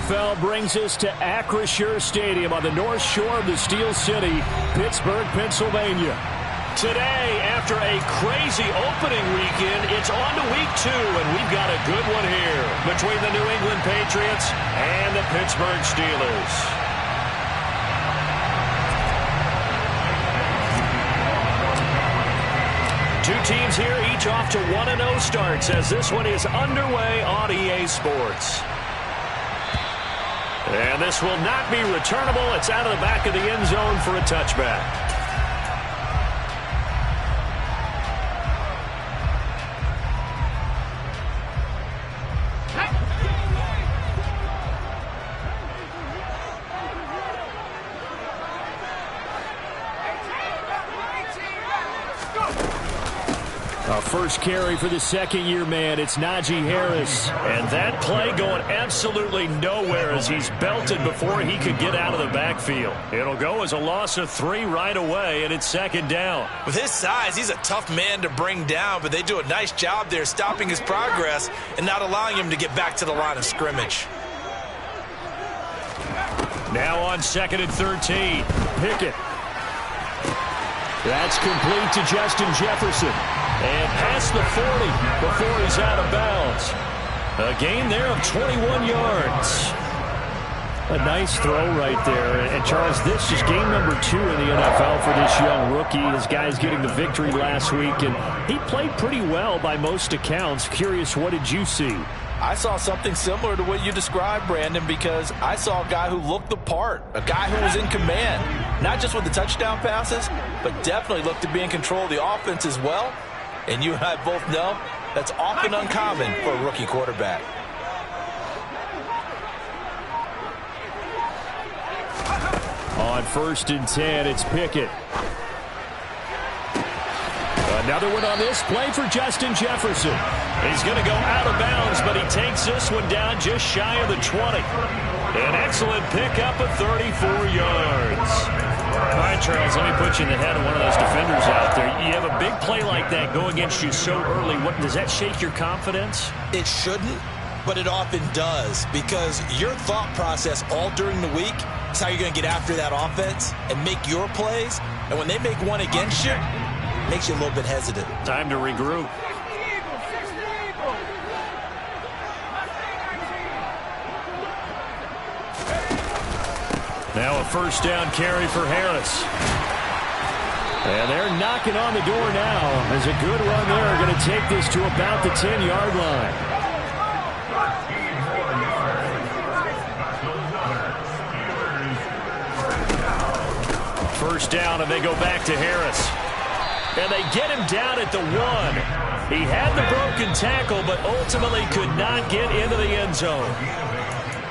NFL brings us to Acrisure Stadium on the north shore of the Steel City, Pittsburgh, Pennsylvania. Today, after a crazy opening weekend, it's on to week 2, and we've got a good one here between the New England Patriots and the Pittsburgh Steelers. Two teams here, each off to 1-0 starts as this one is underway on EA Sports. And this will not be returnable. It's out of the back of the end zone for a touchback. First carry for the second-year man. It's Najee Harris. And that play going absolutely nowhere as he's belted before he could get out of the backfield. It'll go as a loss of 3 right away, and it's second down. With his size, he's a tough man to bring down, but they do a nice job there stopping his progress and not allowing him to get back to the line of scrimmage. Now on 2nd and 13. Pickett. That's complete to Justin Jefferson. And past the 40 before he's out of bounds. A gain there of 21 yards. A nice throw right there. And Charles, this is game number 2 in the NFL for this young rookie. His guys getting the victory last week, and he played pretty well by most accounts. Curious, what did you see? I saw something similar to what you described, Brandon, because I saw a guy who looked the part, a guy who was in command, not just with the touchdown passes, but definitely looked to be in control of the offense as well. And you and I both know that's often uncommon for a rookie quarterback. On 1st and 10, it's Pickett. Another one on this play for Justin Jefferson. He's going to go out of bounds, but he takes this one down just shy of the 20. An excellent pickup of 34 yards. All right, Charles, let me put you in the head of one of those defenders out there. You have a big play like that go against you so early. What does that shake your confidence? It shouldn't, but it often does, because your thought process all during the week is how you're going to get after that offense and make your plays. And when they make one against you, it makes you a little bit hesitant. Time to regroup. Now a first down carry for Harris. And they're knocking on the door now. As a good run there, going to take this to about the 10-yard line. First down, and they go back to Harris. And they get him down at the 1. He had the broken tackle, but ultimately could not get into the end zone.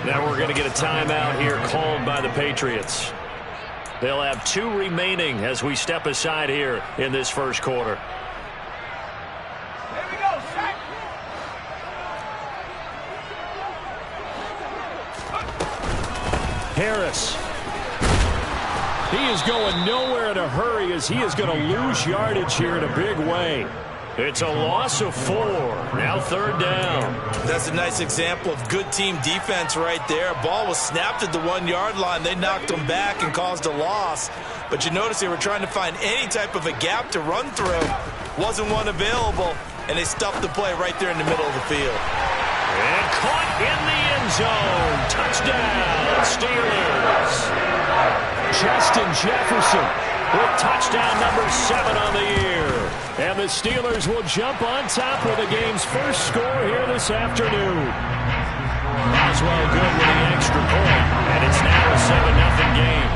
Now we're going to get a timeout here called by the Patriots. They'll have 2 remaining as we step aside here in this first quarter. Here we go, Shaq. Harris. He is going nowhere in a hurry as he is going to lose yardage here in a big way. It's a loss of 4. Now 3rd down. That's a nice example of good team defense right there. Ball was snapped at the 1-yard line. They knocked him back and caused a loss. But you notice they were trying to find any type of a gap to run through. Wasn't one available, and they stuffed the play right there in the middle of the field. And caught in the end zone. Touchdown, Steelers. Justin Jefferson with touchdown number 7 on the year. And the Steelers will jump on top with the game's first score here this afternoon. Boswell good with the extra point. And it's now a 7-0 game.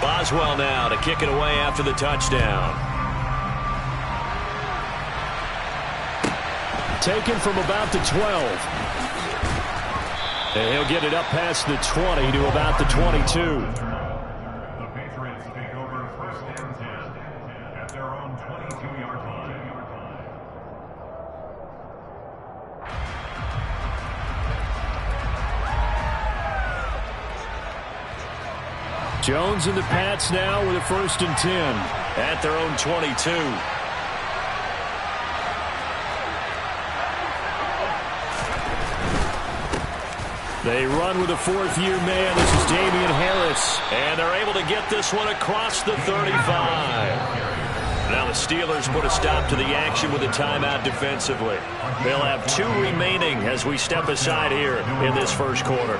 Boswell now to kick it away after the touchdown. Taken from about the 12. And he'll get it up past the 20 to about the 22. Jones and the Pats now with a 1st and 10 at their own 22. They run with a fourth-year man. This is Damian Harris. And they're able to get this one across the 35. Now the Steelers put a stop to the action with a timeout defensively. They'll have 2 remaining as we step aside here in this first quarter.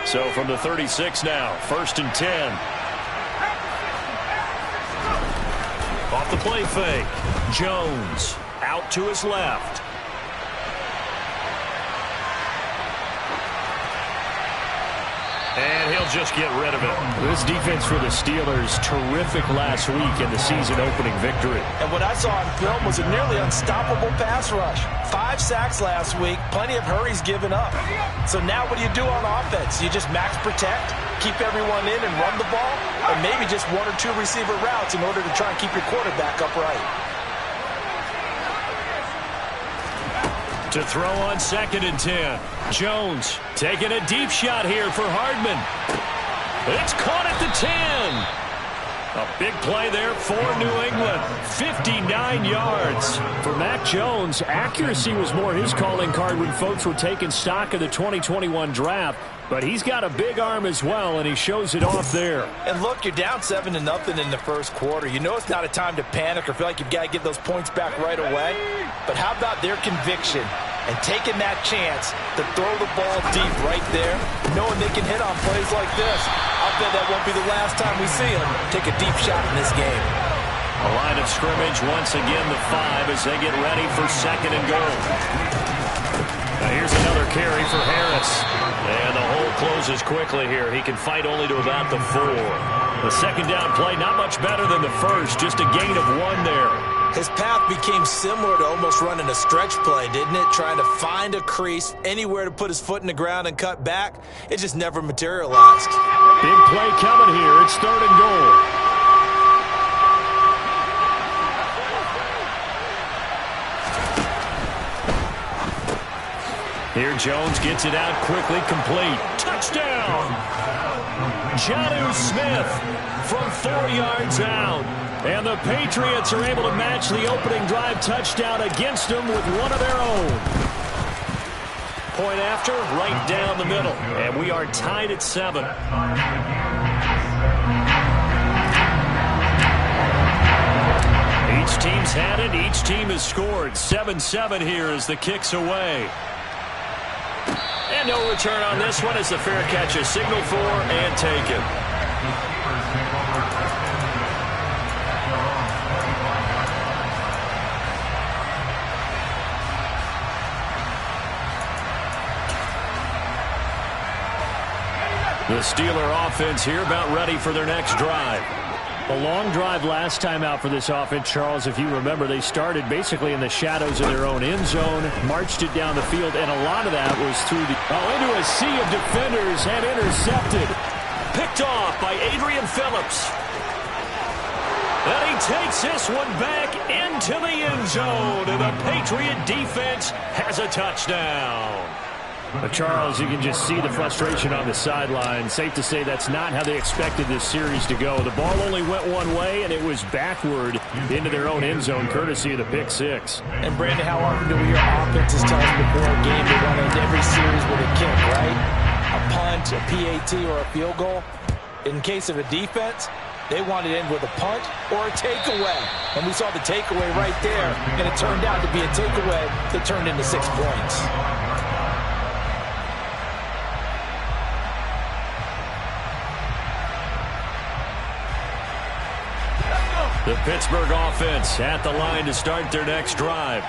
So from the 36 now, 1st and 10. Off the play fake. Jones out to his left. And he'll just get rid of it. This defense for the Steelers, terrific last week in the season-opening victory. And what I saw on film was a nearly unstoppable pass rush. 5 sacks last week, plenty of hurries given up. So now what do you do on offense? You just max protect, keep everyone in and run the ball, or maybe just 1 or 2 receiver routes in order to try and keep your quarterback upright. To throw on 2nd and 10. Jones taking a deep shot here for Hardman. It's caught at the 10. A big play there for New England. 59 yards. For Mac Jones, accuracy was more his calling card when folks were taking stock of the 2021 draft. But he's got a big arm as well, and he shows it off there. And look, you're down 7-0 in the first quarter. You know it's not a time to panic or feel like you've got to get those points back right away. But how about their conviction and taking that chance to throw the ball deep right there, knowing they can hit on plays like this? I'll bet that won't be the last time we see them take a deep shot in this game. A line of scrimmage once again, the 5 as they get ready for 2nd and goal. Now here's another carry for Harris. And the hole closes quickly here. He can fight only to about the 4. The 2nd down play, not much better than the first. Just a gain of 1 there. His path became similar to almost running a stretch play, didn't it? Trying to find a crease, anywhere to put his foot in the ground and cut back. It just never materialized. Big play coming here. It's 3rd and goal. Here Jones gets it out quickly, complete. Touchdown! Jonnu Smith from 4 yards out. And the Patriots are able to match the opening drive touchdown against them with one of their own. Point after, right down the middle. And we are tied at 7. Each team's had it. Each team has scored. 7-7 here as the kick's away. And no return on this one as the fair catch is signaled for and taken. The Steeler offense here about ready for their next drive. A long drive last time out for this offense, Charles. If you remember, they started basically in the shadows of their own end zone, marched it down the field, and a lot of that was through the into a sea of defenders and intercepted. Picked off by Adrian Phillips. And he takes this one back into the end zone, and the Patriot defense has a touchdown. But Charles, you can just see the frustration on the sideline. Safe to say that's not how they expected this series to go. The ball only went one way, and it was backward into their own end zone, courtesy of the pick 6. And, Brandon, how often do we hear offenses tell us before a game they want to end every series with a kick, right? A punt, a PAT, or a field goal. In case of a defense, they want to end with a punt or a takeaway. And we saw the takeaway right there, and it turned out to be a takeaway that turned into 6 points. The Pittsburgh offense at the line to start their next drive.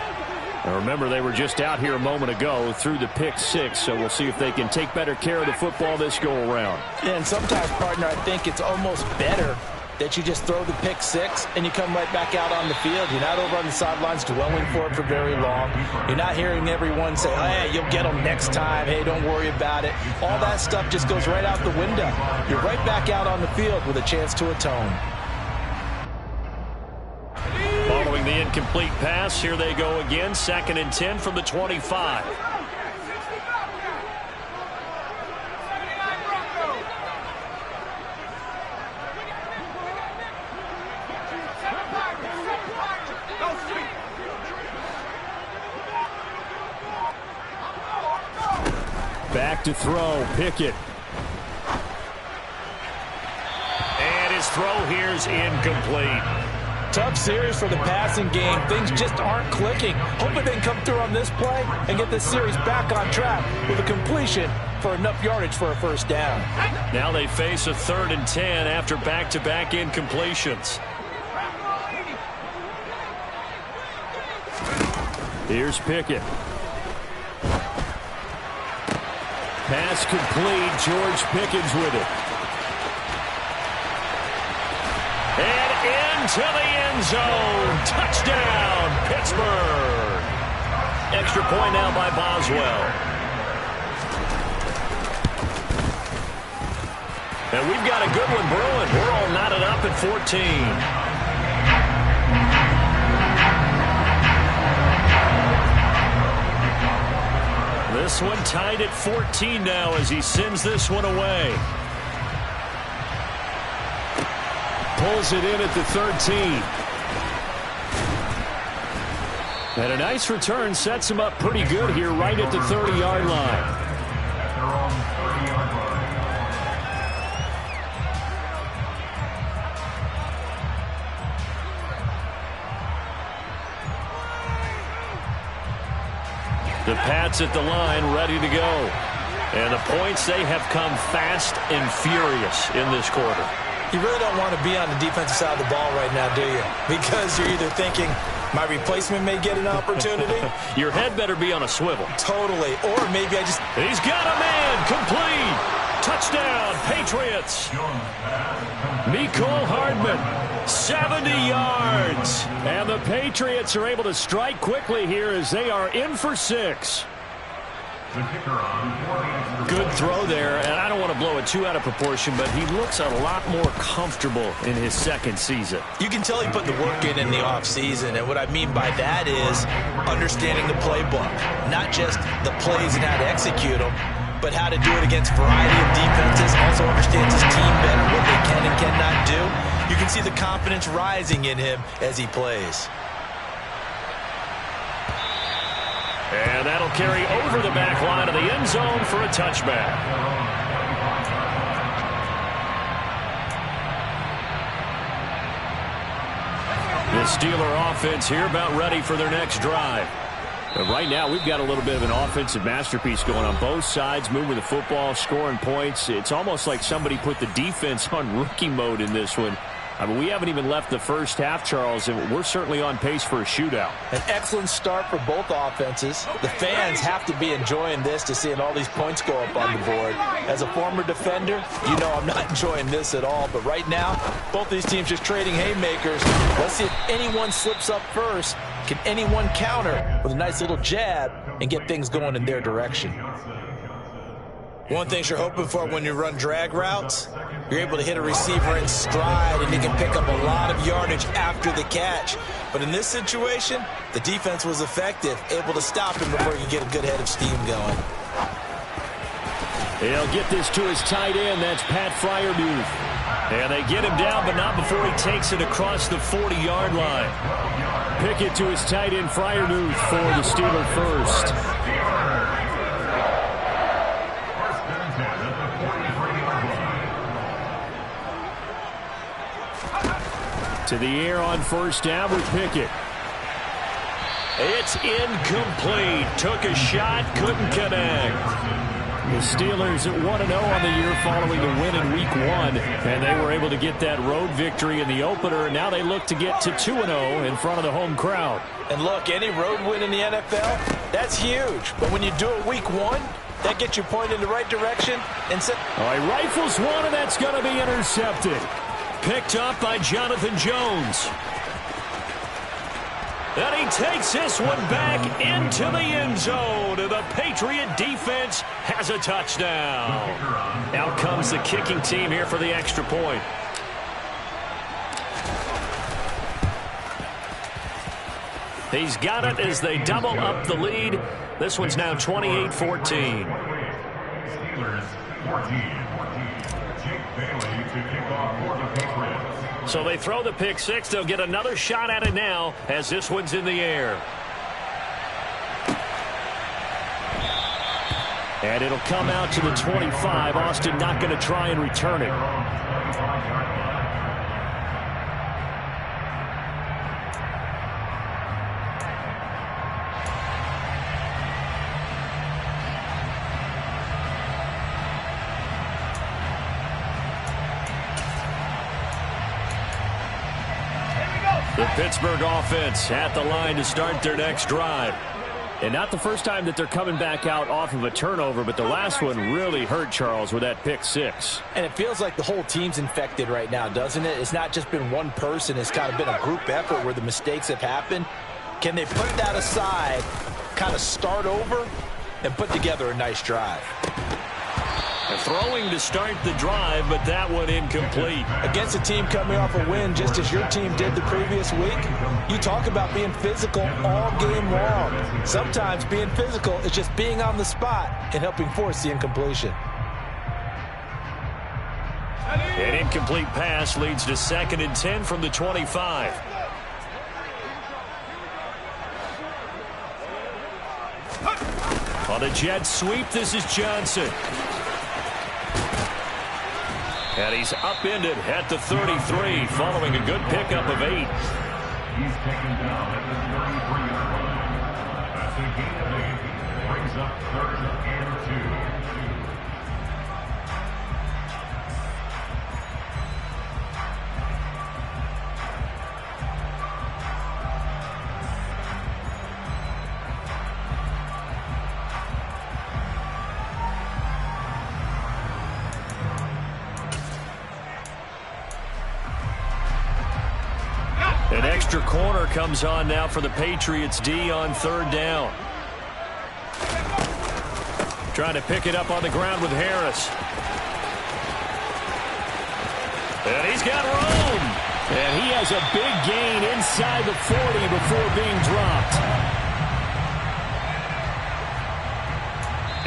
Now remember, they were just out here a moment ago through the pick 6, so we'll see if they can take better care of the football this go-around. And sometimes, partner, I think it's almost better that you just throw the pick 6 and you come right back out on the field. You're not over on the sidelines dwelling for it for very long. You're not hearing everyone say, hey, you'll get them next time. Hey, don't worry about it. All that stuff just goes right out the window. You're right back out on the field with a chance to atone. Following the incomplete pass, here they go again. 2nd and 10 from the 25. to throw. Pickett. And his throw here is incomplete. Tough series for the passing game. Things just aren't clicking. Hoping they can come through on this play and get this series back on track with a completion for enough yardage for a first down. Now they face a 3rd and 10 after back-to-back incompletions. Here's Pickett. Pass complete. George Pickens with it. And into the end zone. Touchdown, Pittsburgh. Extra point now by Boswell. And we've got a good one brewing. We're all knotted up at 14. This one tied at 14 now as he sends this one away. Pulls it in at the 13. And a nice return sets him up pretty good here right at the 30-yard line. The Pats at the line ready to go. And the points, they have come fast and furious in this quarter. You really don't want to be on the defensive side of the ball right now, do you? Because you're either thinking, my replacement may get an opportunity. Your head better be on a swivel. Totally. Or maybe I just... He's got a man. Complete. Touchdown, Patriots. Mecole Hardman, 70 yards. And the Patriots are able to strike quickly here as they are in for 6. Good throw there, and I don't want to blow it too out of proportion, but he looks a lot more comfortable in his second season. You can tell he put the work in the offseason, and what I mean by that is understanding the playbook, not just the plays and how to execute them, but how to do it against a variety of defenses, also understands his team better, what they can and cannot do. You can see the confidence rising in him as he plays. And that'll carry over the back line of the end zone for a touchback. The Steeler offense here about ready for their next drive. But right now, we've got a little bit of an offensive masterpiece going on both sides, moving the football, scoring points. It's almost like somebody put the defense on rookie mode in this one. I mean, we haven't even left the first half, Charles, and we're certainly on pace for a shootout. An excellent start for both offenses. The fans have to be enjoying this to seeing all these points go up on the board. As a former defender, you know I'm not enjoying this at all. But right now, both these teams just trading haymakers. Let's see if anyone slips up first. Can anyone counter with a nice little jab and get things going in their direction? One thing you're hoping for when you run drag routes, you're able to hit a receiver in stride and you can pick up a lot of yardage after the catch. But in this situation, the defense was effective, able to stop him before you get a good head of steam going. He'll get this to his tight end. That's Pat Freiermuth. And they get him down, but not before he takes it across the 40-yard line. Pickett to his tight end, Freiermuth, for the Steeler first. To the air on first down with Pickett. It's incomplete. Took a shot, couldn't connect. The Steelers at 1-0 on the year following the win in Week 1. And they were able to get that road victory in the opener. Now they look to get to 2-0 in front of the home crowd. And look, any road win in the NFL, that's huge. But when you do it Week 1, that gets you pointed in the right direction. And all right, rifles one, and that's going to be intercepted. Picked up by Jonathan Jones. And he takes this one back into the end zone. And the Patriot defense has a touchdown. Out comes the kicking team here for the extra point. He's got it as they double up the lead. This one's now 28-14. Steelers 14. Jake Bailey to kick off for the Patriots. So they throw the pick six. They'll get another shot at it now as this one's in the air. And it'll come out to the 25. Austin not going to try and return it. The Pittsburgh offense at the line to start their next drive. And not the first time that they're coming back out off of a turnover, but the last one really hurt, Charles, with that pick six. And it feels like the whole team's infected right now, doesn't it? It's not just been one person. It's kind of been a group effort where the mistakes have happened. Can they put that aside, kind of start over, and put together a nice drive? Throwing to start the drive, but that one incomplete. Against a team coming off a win, just as your team did the previous week, you talk about being physical all game long. Sometimes being physical is just being on the spot and helping force the incompletion. An incomplete pass leads to 2nd and 10 from the 25. On the jet sweep, this is Johnson. And he's upended at the 33, following a good pickup of 8. He's taken down at the 33-yard line. That's a gain of 8. Brings up 3rd and 2. An extra corner comes on now for the Patriots D on 3rd down. Trying to pick it up on the ground with Harris. And he's got room. And he has a big gain inside the 40 before being dropped.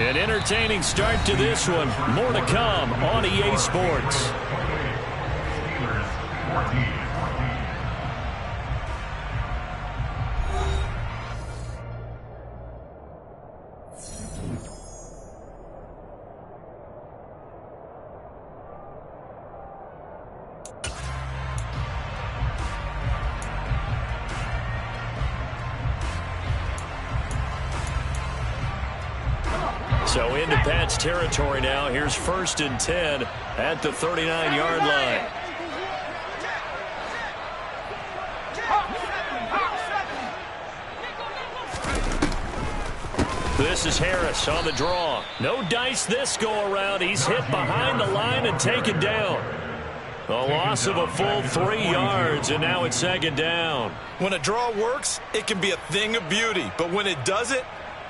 An entertaining start to this one. More to come on EA Sports. So into Pat's territory now. Here's 1st and 10 at the 39-yard line. This is Harris on the draw. No dice this go-around. He's hit behind the line and taken down. A loss of a full 3 yards, and now it's 2nd down. When a draw works, it can be a thing of beauty. But when it doesn't,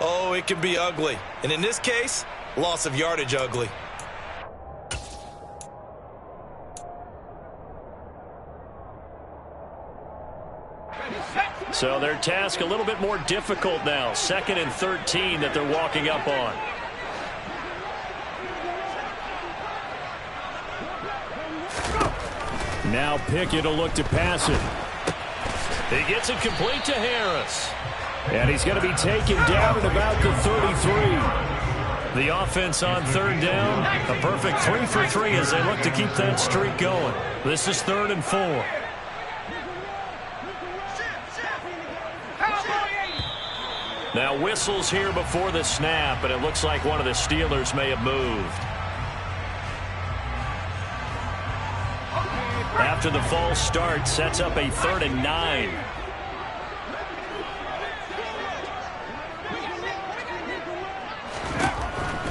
oh, it can be ugly. And in this case, loss of yardage ugly. So their task a little bit more difficult now. 2nd and 13 that they're walking up on. Now Pickett will look to pass it. He gets it complete to Harris. And he's going to be taken down at about the 33. The offense on 3rd down, a perfect 3 for 3 as they look to keep that streak going. This is 3rd and 4. Now whistles here before the snap, and it looks like one of the Steelers may have moved. After the false start, sets up a 3rd and 9.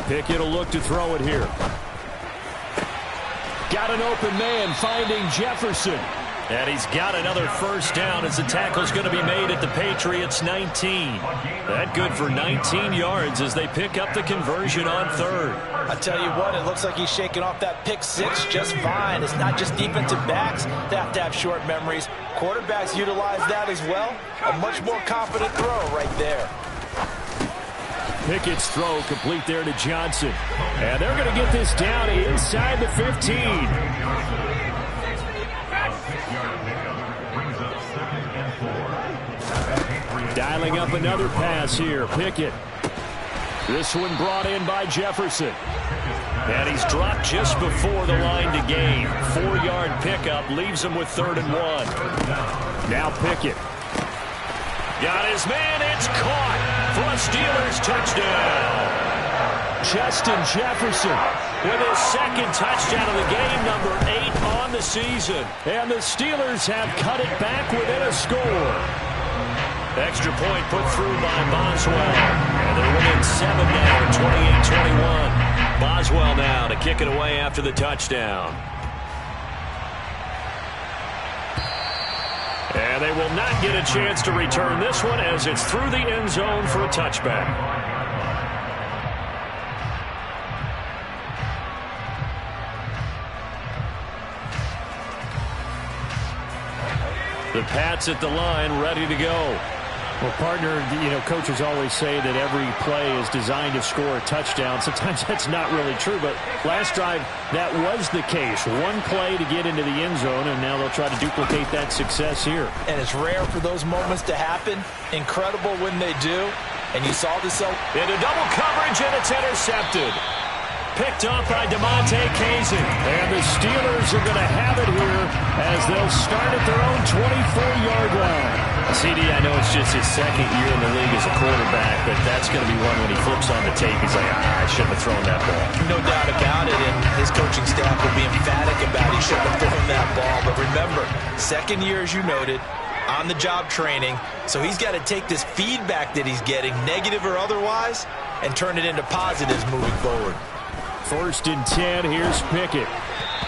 Pickett will look to throw it here. Got an open man finding Jefferson. And he's got another 1st down as the tackle's going to be made at the Patriots 19. That good for 19 yards as they pick up the conversion on 3rd. I tell you what, it looks like he's shaking off that pick 6 just fine. It's not just defensive backs that have to have short memories. Quarterbacks utilize that as well. A much more confident throw right there. Pickett's throw complete there to Johnson. And they're going to get this down inside the 15. Dialing up another pass here. Pickett. This one brought in by Jefferson. And he's dropped just before the line to gain. 4-yard pickup leaves him with 3rd and 1. Now Pickett. Got his man. It's caught for a Steelers touchdown. Justin Jefferson with his 2nd touchdown of the game, number 8 on the season. And the Steelers have cut it back within a score. Extra point put through by Boswell. And they're within 7 now, 28-21. Boswell now to kick it away after the touchdown. And they will not get a chance to return this one as it's through the end zone for a touchback. The Pats at the line, ready to go. Well, partner, coaches always say that every play is designed to score a touchdown. Sometimes that's not really true, but last drive, that was the case. One play to get into the end zone, and now they'll try to duplicate that success here. And it's rare for those moments to happen. Incredible when they do. And you saw this into double coverage, and it's intercepted. Picked off by DeMonte Kazee. And the Steelers are going to have it here as they'll start at their own 24-yard line. CD, I know it's just his 2nd year in the league as a quarterback, but that's going to be one when he flips on the tape. He's like, I shouldn't have thrown that ball. No doubt about it, and his coaching staff will be emphatic about he shouldn't have thrown that ball. But remember, 2nd year, as you noted, on-the-job training, so he's got to take this feedback that he's getting, negative or otherwise, and turn it into positives moving forward. 1st and 10, here's Pickett.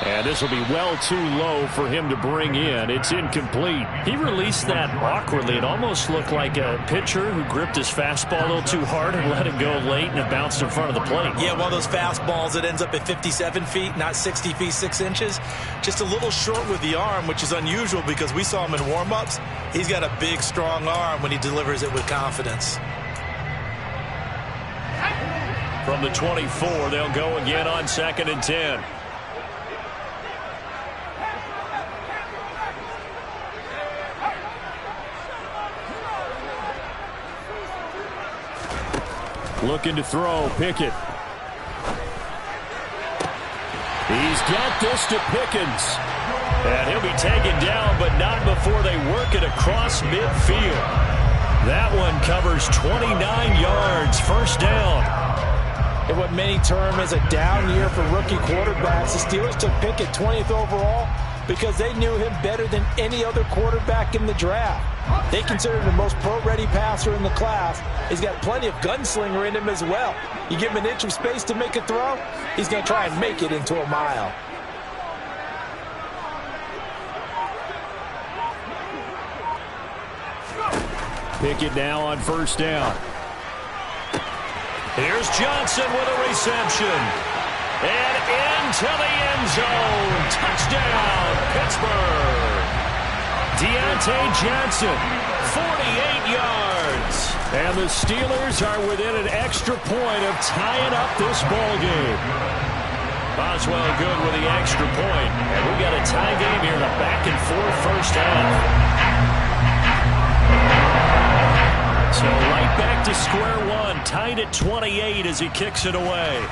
And this will be well too low for him to bring in. It's incomplete. He released that awkwardly. It almost looked like a pitcher who gripped his fastball a little too hard and let it go late, and it bounced in front of the plate. Yeah, one of those fastballs that ends up at 57 feet, not 60 feet, 6 inches. Just a little short with the arm, which is unusual because we saw him in warm-ups. He's got a big, strong arm when he delivers it with confidence. From the 24, they'll go again on 2nd and 10. Looking to throw, Pickett. He's got this to Pickens. And he'll be taken down, but not before they work it across midfield. That one covers 29 yards, 1st down. In what many term as a down year for rookie quarterbacks, the Steelers took Pickett 20th overall because they knew him better than any other quarterback in the draft. They consider him the most pro-ready passer in the class. He's got plenty of gunslinger in him as well. You give him an inch of space to make a throw, he's going to try and make it into a mile. Pickett now on 1st down. Here's Johnson with a reception. And into the end zone. Touchdown, Pittsburgh. Deontay Johnson, 48 yards. And the Steelers are within an extra point of tying up this ball game. Boswell good with the extra point. And we've got a tie game here in a back-and-forth 1st half. So right back to square one, tied at 28 as he kicks it away.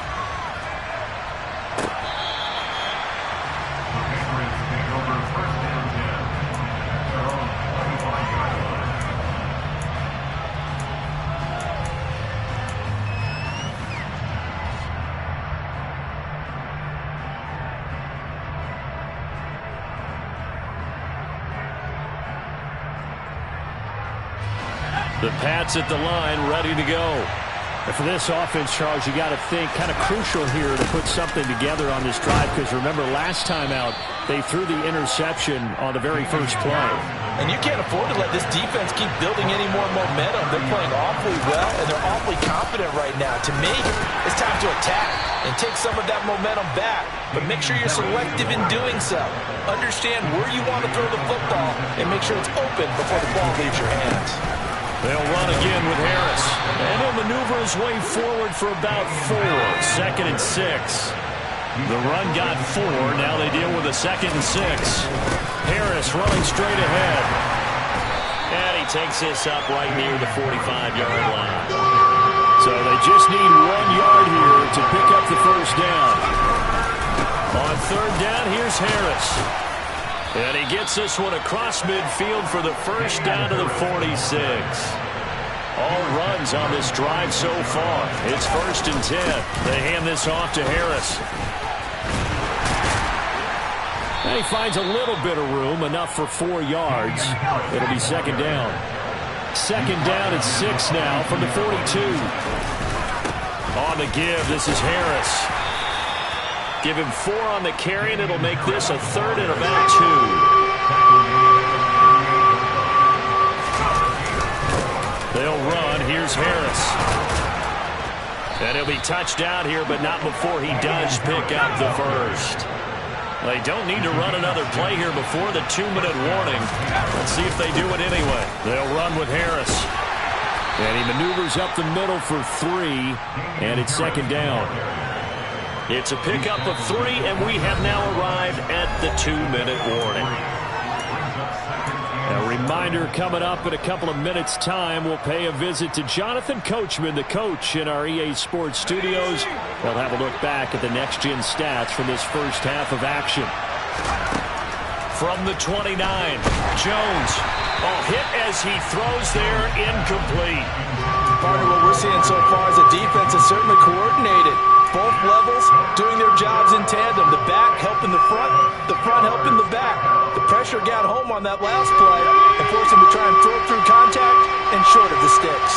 The Pats at the line, ready to go. And for this offense, Charles, you got to think kind of crucial here to put something together on this drive, because remember last time out, they threw the interception on the very first play. And you can't afford to let this defense keep building any more momentum. They're playing awfully well, and they're awfully confident right now. To me, it's time to attack and take some of that momentum back. But make sure you're selective in doing so. Understand where you want to throw the football and make sure it's open before the ball leaves your hands. They'll run again with Harris. And he'll maneuver his way forward for about 4. 2nd and 6. The run got 4. Now they deal with a 2nd and 6. Harris running straight ahead. And he takes this up right near the 45-yard line. So they just need 1 yard here to pick up the first down. On third down, here's Harris. And he gets this one across midfield for the first down to the 46. All runs on this drive so far. It's 1st and 10. They hand this off to Harris. And he finds a little bit of room, enough for 4 yards. It'll be 2nd down. 2nd down and 6 now from the 42. On the give, this is Harris. Give him 4 on the carry, and it'll make this a 3rd and about 2. They'll run. Here's Harris. And he'll be touched out here, but not before he does pick up the first. They don't need to run another play here before the 2-minute warning. Let's see if they do it anyway. They'll run with Harris. And he maneuvers up the middle for 3, and it's 2nd down. It's a pickup of 3, and we have now arrived at the 2-minute warning. A reminder coming up in a couple of minutes' time. We'll pay a visit to Jonathan Coachman, the coach in our EA Sports studios. We'll have a look back at the next-gen stats from this first half of action. From the 29, Jones. Hit as he throws there, incomplete. Partner, what we're seeing so far is the defense is certainly coordinated. Both levels doing their jobs in tandem. The back helping the front helping the back. The pressure got home on that last play and forced him to try and throw through contact and short of the sticks.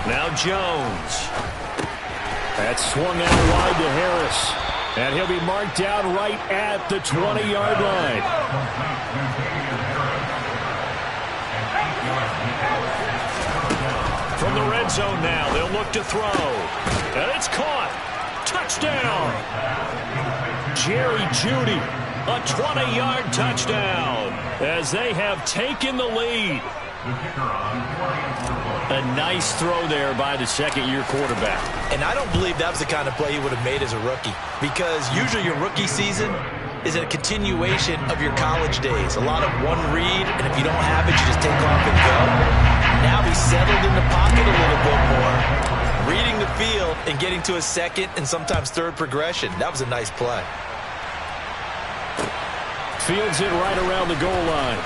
Now Jones. That's swung out wide to Harris. And he'll be marked down right at the 20-yard line. From the red zone now, they'll look to throw. And it's caught. Touchdown. Jerry Jeudy, a 20-yard touchdown as they have taken the lead. A nice throw there by the second-year quarterback. And I don't believe that was the kind of play he would have made as a rookie, because usually your rookie season is a continuation of your college days. A lot of one read, and if you don't have it, you just take off and go. Now he's settled in the pocket a little bit more, reading the field and getting to a second and sometimes third progression. That was a nice play. Fields it right around the goal line.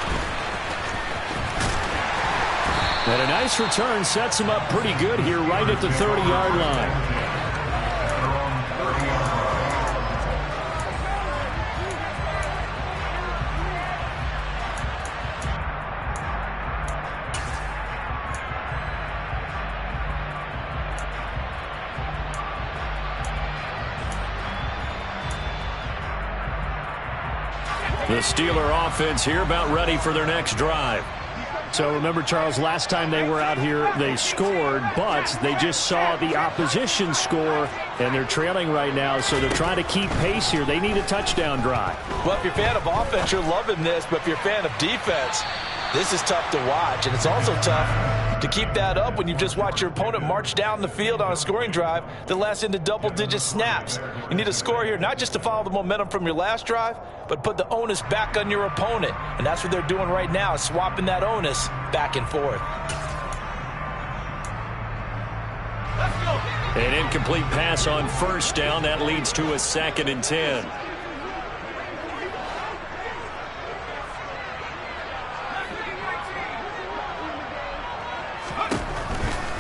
And a nice return sets him up pretty good here right at the 30-yard line. The Steeler offense here about ready for their next drive. So remember, Charles, last time they were out here, they scored, but they just saw the opposition score, and they're trailing right now, so they're trying to keep pace here. They need a touchdown drive. Well, if you're a fan of offense, you're loving this, but if you're a fan of defense, this is tough to watch, and it's also tough to keep that up when you've just watched your opponent march down the field on a scoring drive that lasts into double-digit snaps. You need a score here, not just to follow the momentum from your last drive, but put the onus back on your opponent. And that's what they're doing right now, swapping that onus back and forth. An incomplete pass on first down. That leads to a 2nd and 10.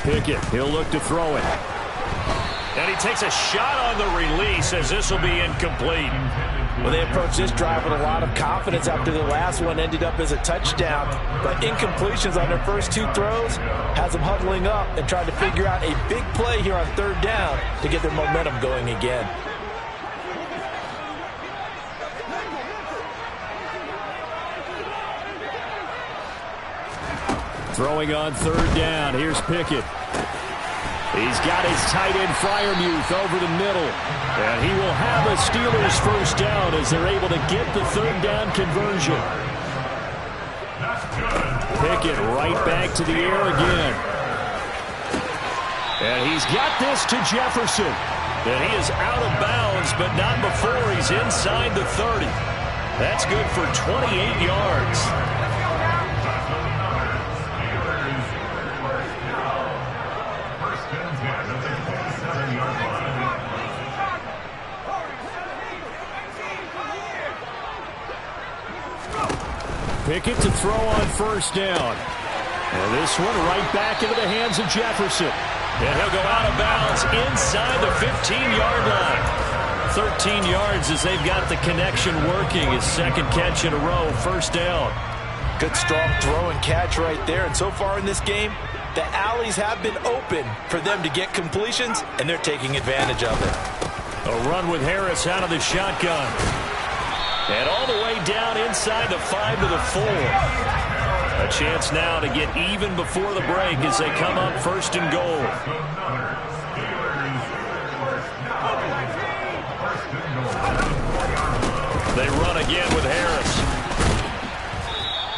Pickett, he'll look to throw it. And he takes a shot on the release as this will be incomplete. Well, they approached this drive with a lot of confidence after the last one ended up as a touchdown. But incompletions on their first 2 throws has them huddling up and trying to figure out a big play here on third down to get their momentum going again. Throwing on third down. Here's Pickett. He's got his tight end Freiermuth over the middle. And he will have a Steelers first down as they're able to get the third down conversion. Pickett right back to the air again. And he's got this to Jefferson. And he is out of bounds, but not before he's inside the 30. That's good for 28 yards. Pickett to throw on first down. And this one right back into the hands of Jefferson. And he'll go out of bounds inside the 15-yard line. 13 yards as they've got the connection working. His second catch in a row, first down. Good strong throw and catch right there. And so far in this game, the alleys have been open for them to get completions, and they're taking advantage of it. A run with Harris out of the shotgun. And all the way down inside the 5 to the 4. A chance now to get even before the break as they come up first and goal. They run again with Harris.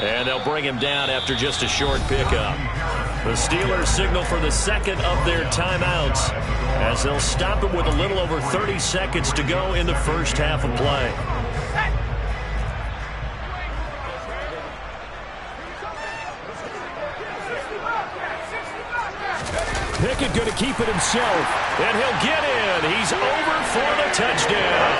And they'll bring him down after just a short pickup. The Steelers signal for the second of their timeouts as they'll stop it with a little over 30 seconds to go in the first half of play. Pickett going to keep it himself, and he'll get in. He's over for the touchdown.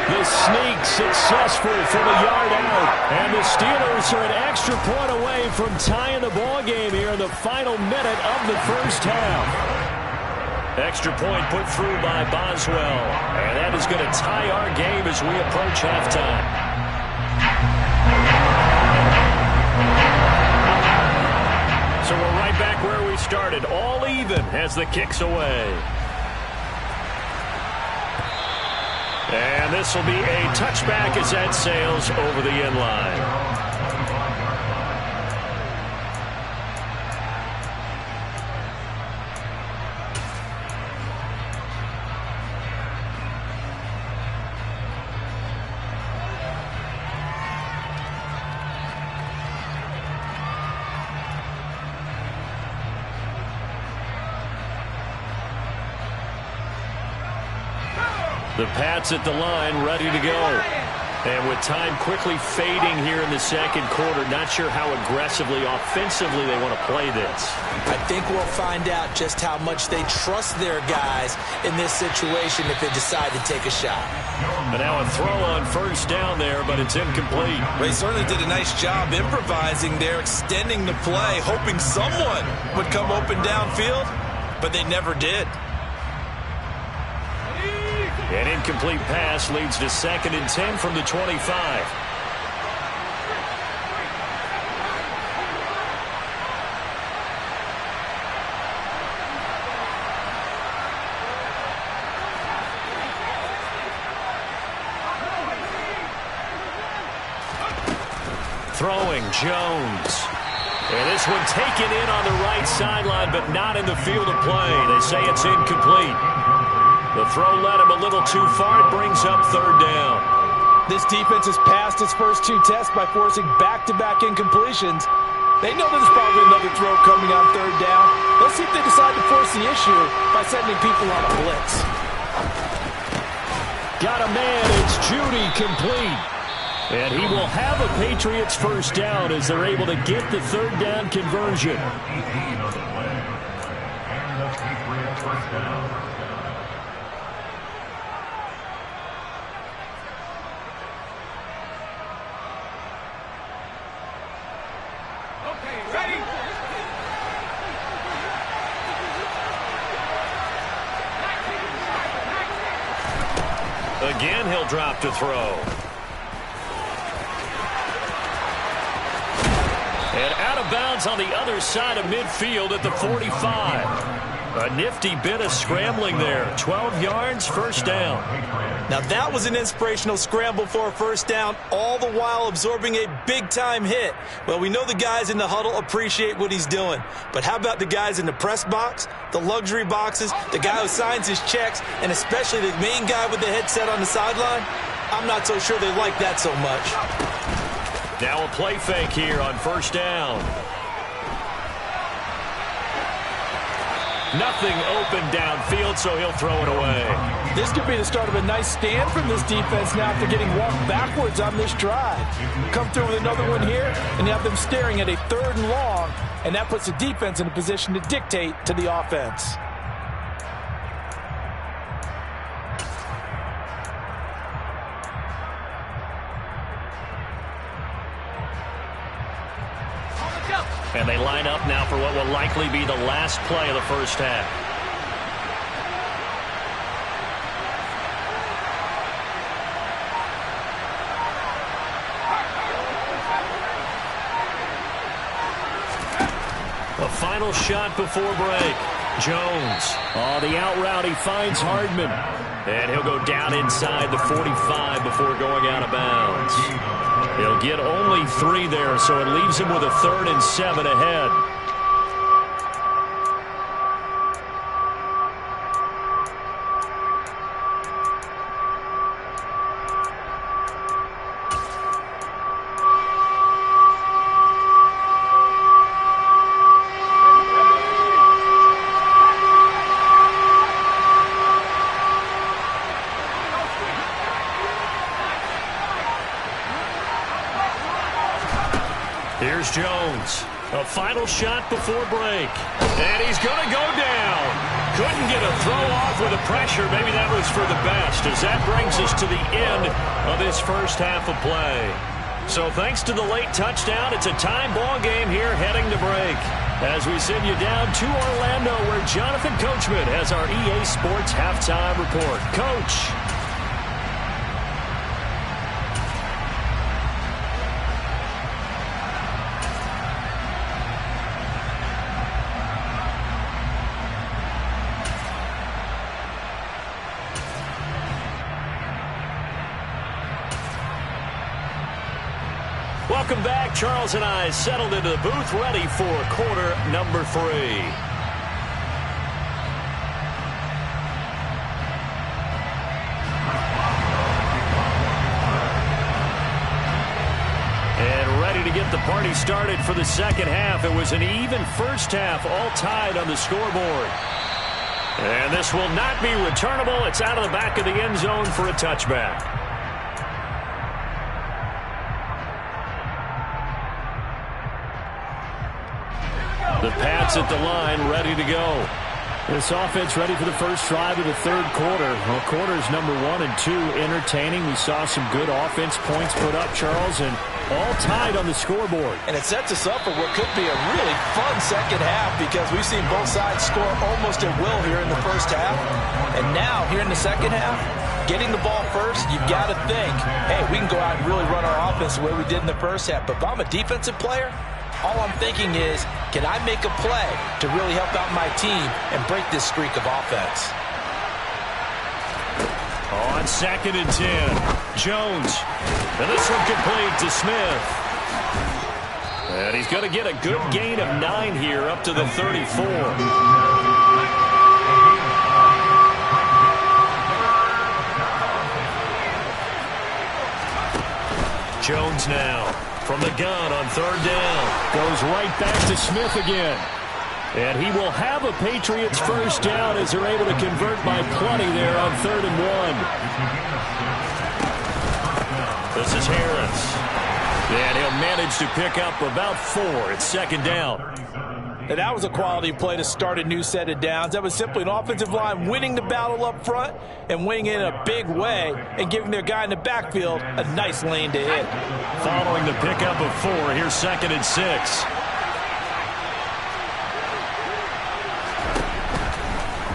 The sneak successful from a yard out, and the Steelers are an extra point away from tying the ball game here in the final minute of the first half. Extra point put through by Boswell, and that is going to tie our game as we approach halftime. So we're right back where we started, all even as the kick's away. And this will be a touchback as that sails over the end line. The Pats at the line, ready to go. And with time quickly fading here in the second quarter, not sure how aggressively, offensively they want to play this. I think we'll find out just how much they trust their guys in this situation if they decide to take a shot. But now a throw on first down there, but it's incomplete. They certainly did a nice job improvising there, extending the play, hoping someone would come open downfield, but they never did. An incomplete pass leads to 2nd and 10 from the 25. Throwing Jones. And this one taken in on the right sideline, but not in the field of play. They say it's incomplete. The throw led him a little too far. It brings up 3rd down. This defense has passed its first 2 tests by forcing back-to-back incompletions. They know there's probably another throw coming on 3rd down. Let's see if they decide to force the issue by sending people on a blitz. Got a man. It's Judy, complete. And he will have a Patriots first down as they're able to get the 3rd down conversion. Again, he'll drop to throw. And out of bounds on the other side of midfield at the 45. A nifty bit of scrambling there. 12 yards, first down. Now that was an inspirational scramble for a first down, all the while absorbing a big-time hit. Well, we know the guys in the huddle appreciate what he's doing. But how about the guys in the press box, the luxury boxes, the guy who signs his checks, and especially the main guy with the headset on the sideline? I'm not so sure they like that so much. Now a play fake here on first down. Nothing open downfield, so he'll throw it away. This could be the start of a nice stand from this defense now after getting walked backwards on this drive. Come through with another one here, and you have them staring at a 3rd and long, and that puts the defense in a position to dictate to the offense. And they line up now for what will likely be the last play of the first half. A final shot before break. Jones. Oh, the out route. He finds Hardman. And he'll go down inside the 45 before going out of bounds. He'll get only 3 there, so it leaves him with a 3rd and 7 ahead. Here's Jones. A final shot before break. And he's going to go down. Couldn't get a throw off with the pressure. Maybe that was for the best, as that brings us to the end of this first half of play. So thanks to the late touchdown, it's a tie ball game here heading to break. As we send you down to Orlando, where Jonathan Coachman has our EA Sports halftime report. Coach. Welcome back. Charles and I settled into the booth, ready for quarter number 3. And ready to get the party started for the second half. It was an even first half, all tied on the scoreboard. And this will not be returnable. It's out of the back of the end zone for a touchback. The Pats at the line, ready to go. This offense ready for the first drive of the third quarter. Well, quarters number 1 and 2 entertaining. We saw some good offense points put up, Charles, and all tied on the scoreboard. And it sets us up for what could be a really fun second half, because we've seen both sides score almost at will here in the first half. And now, here in the second half, getting the ball first, you've got to think, hey, we can go out and really run our offense the way we did in the first half. But if I'm a defensive player, all I'm thinking is, can I make a play to really help out my team and break this streak of offense? On 2nd and 10, Jones. And this one complete to Smith. And he's going to get a good gain of 9 here up to the 34. Jones now from the gun on 3rd down. Goes right back to Smith again. And he will have a Patriots first down as they're able to convert by plenty there on 3rd and 1. This is Harris. And he'll manage to pick up about 4. It's 2nd down. And that was a quality play to start a new set of downs. That was simply an offensive line winning the battle up front and winning it in a big way and giving their guy in the backfield a nice lane to hit. Following the pickup of 4, here's 2nd and 6.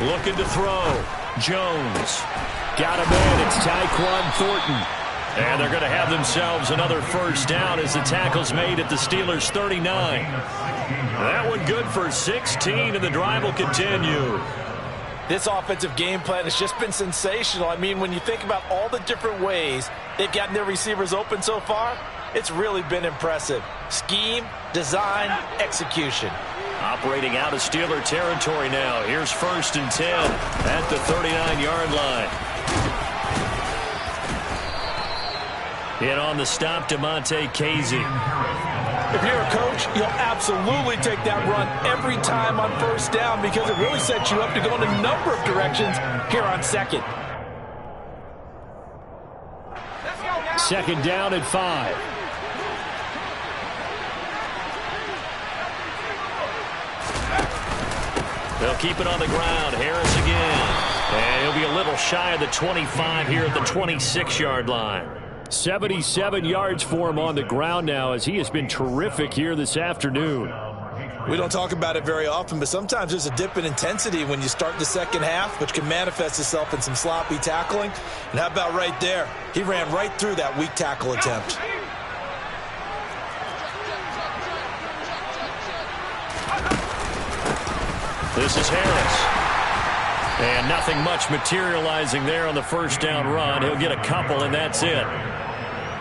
Looking to throw. Jones. Got him in. It's Tyquan Thornton. And they're going to have themselves another first down as the tackle's made at the Steelers' 39. That one good for 16, and the drive will continue. This offensive game plan has just been sensational. I mean, when you think about all the different ways they've gotten their receivers open so far, it's really been impressive. Scheme, design, execution. Operating out of Steeler territory now. Here's 1st and 10 at the 39-yard line. In on the stop, Damontae Kazee. If you're a coach, you'll absolutely take that run every time on first down, because it really sets you up to go in a number of directions here on 2nd. 2nd down at 5. They'll keep it on the ground. Harris again. And he'll be a little shy of the 25 here at the 26-yard line. 77 yards for him on the ground now, as he has been terrific here this afternoon. We don't talk about it very often, but sometimes there's a dip in intensity when you start the second half, which can manifest itself in some sloppy tackling. And how about right there? He ran right through that weak tackle attempt. This is Harris. And nothing much materializing there on the first down run. He'll get a couple, and that's it.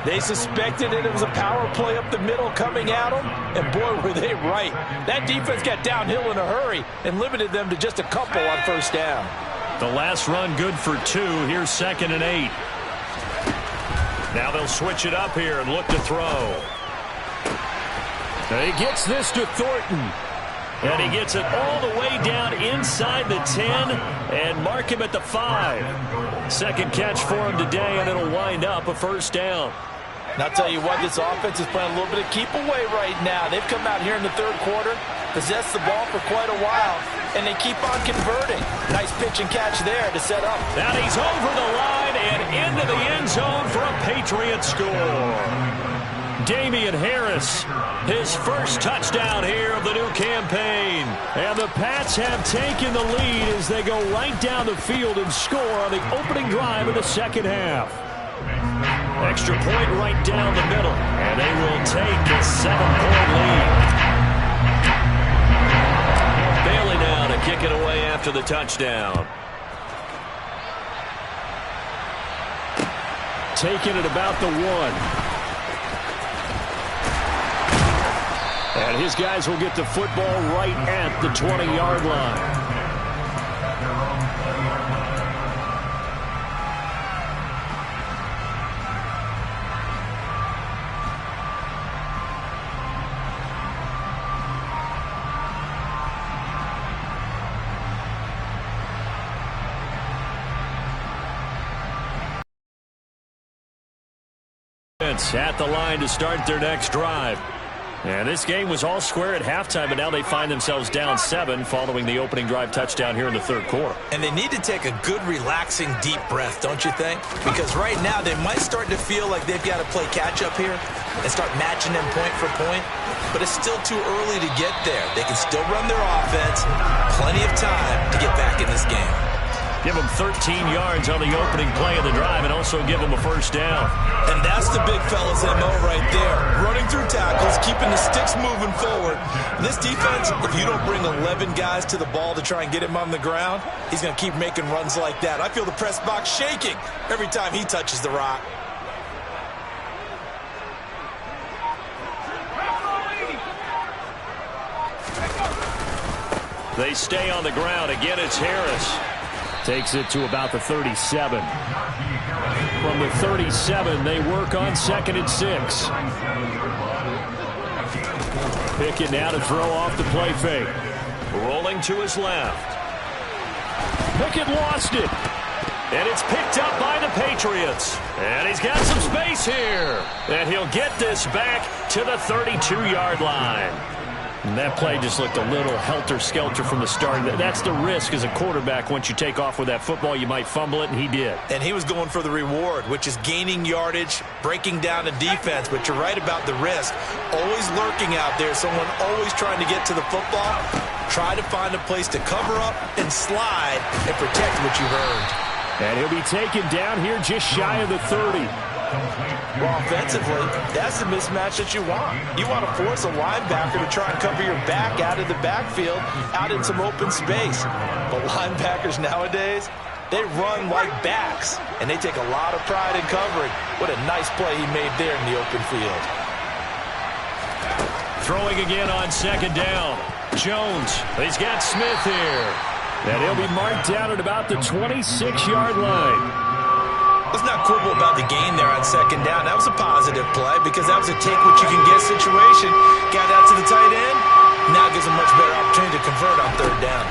They suspected it was a power play up the middle coming at them, and boy, were they right. That defense got downhill in a hurry and limited them to just a couple on first down. The last run good for 2. Here's 2nd and 8. Now they'll switch it up here and look to throw. He gets this to Thornton. And he gets it all the way down inside the 10 and mark him at the 5. Second catch for him today, and it'll wind up a first down. And I'll tell you what, this offense is playing a little bit of keep away right now. They've come out here in the third quarter, possessed the ball for quite a while, and they keep on converting. Nice pitch and catch there to set up. Now he's over the line and into the end zone for a Patriot score. Damian Harris, his first touchdown here of the new campaign. And the Pats have taken the lead as they go right down the field and score on the opening drive of the second half. Extra point right down the middle, and they will take a 7-point lead. Bailey now to kick it away after the touchdown. Taking it about the 1. And his guys will get the football right at the 20-yard line. At the line to start their next drive. And this game was all square at halftime, but now they find themselves down 7 following the opening drive touchdown here in the third quarter. And they need to take a good, relaxing, deep breath, don't you think? Because right now they might start to feel like they've got to play catch-up here and start matching them point for point. But it's still too early to get there. They can still run their offense. Plenty of time to get back in this game. Give them 13 yards on the opening play of the drive and also give them a first down. And that's the big fella's MO right there. Running through tackles, keeping the sticks moving forward. And this defense, if you don't bring 11 guys to the ball to try and get him on the ground, he's going to keep making runs like that. I feel the press box shaking every time he touches the rock. They stay on the ground. Again, it's Harris. Takes it to about the 37. From the 37, they work on 2nd and 6. Pickett now to throw off the play fake. Rolling to his left. Pickett lost it. And it's picked up by the Patriots. And he's got some space here. And he'll get this back to the 32-yard line. And that play just looked a little helter-skelter from the start. That's the risk as a quarterback. Once you take off with that football, you might fumble it, and he did. And he was going for the reward, which is gaining yardage, breaking down a defense. But you're right about the risk. Always lurking out there, someone always trying to get to the football. Try to find a place to cover up and slide and protect what you've earned. And he'll be taken down here just shy of the 30. Well, offensively, that's the mismatch that you want. You want to force a linebacker to try and cover your back out of the backfield, out in some open space. But linebackers nowadays, they run like backs, and they take a lot of pride in covering. What a nice play he made there in the open field. Throwing again on 2nd down. Jones, he's got Smith here. And he'll be marked down at about the 26-yard line. Let's not quibble about the gain there on 2nd down. That was a positive play because that was a take-what-you-can-get situation. Got out to the tight end. Now gives a much better opportunity to convert on 3rd down.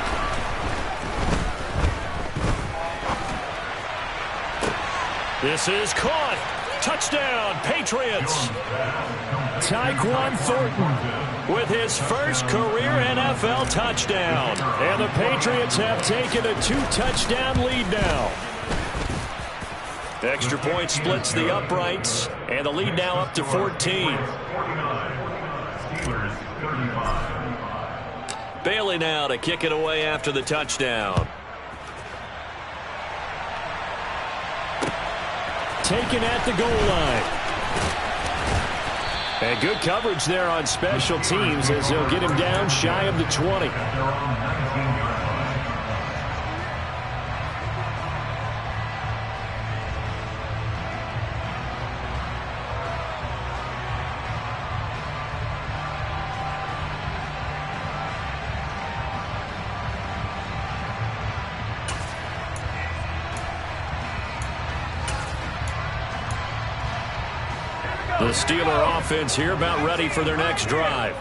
This is caught. Touchdown, Patriots. Tyquan Thornton with his first career NFL touchdown. And the Patriots have taken a 2-touchdown lead now. Extra point splits the uprights, and the lead now up to 14. Bailey now to kick it away after the touchdown. Taken at the goal line. And good coverage there on special teams as they'll get him down shy of the 20. The Steeler offense here about ready for their next drive.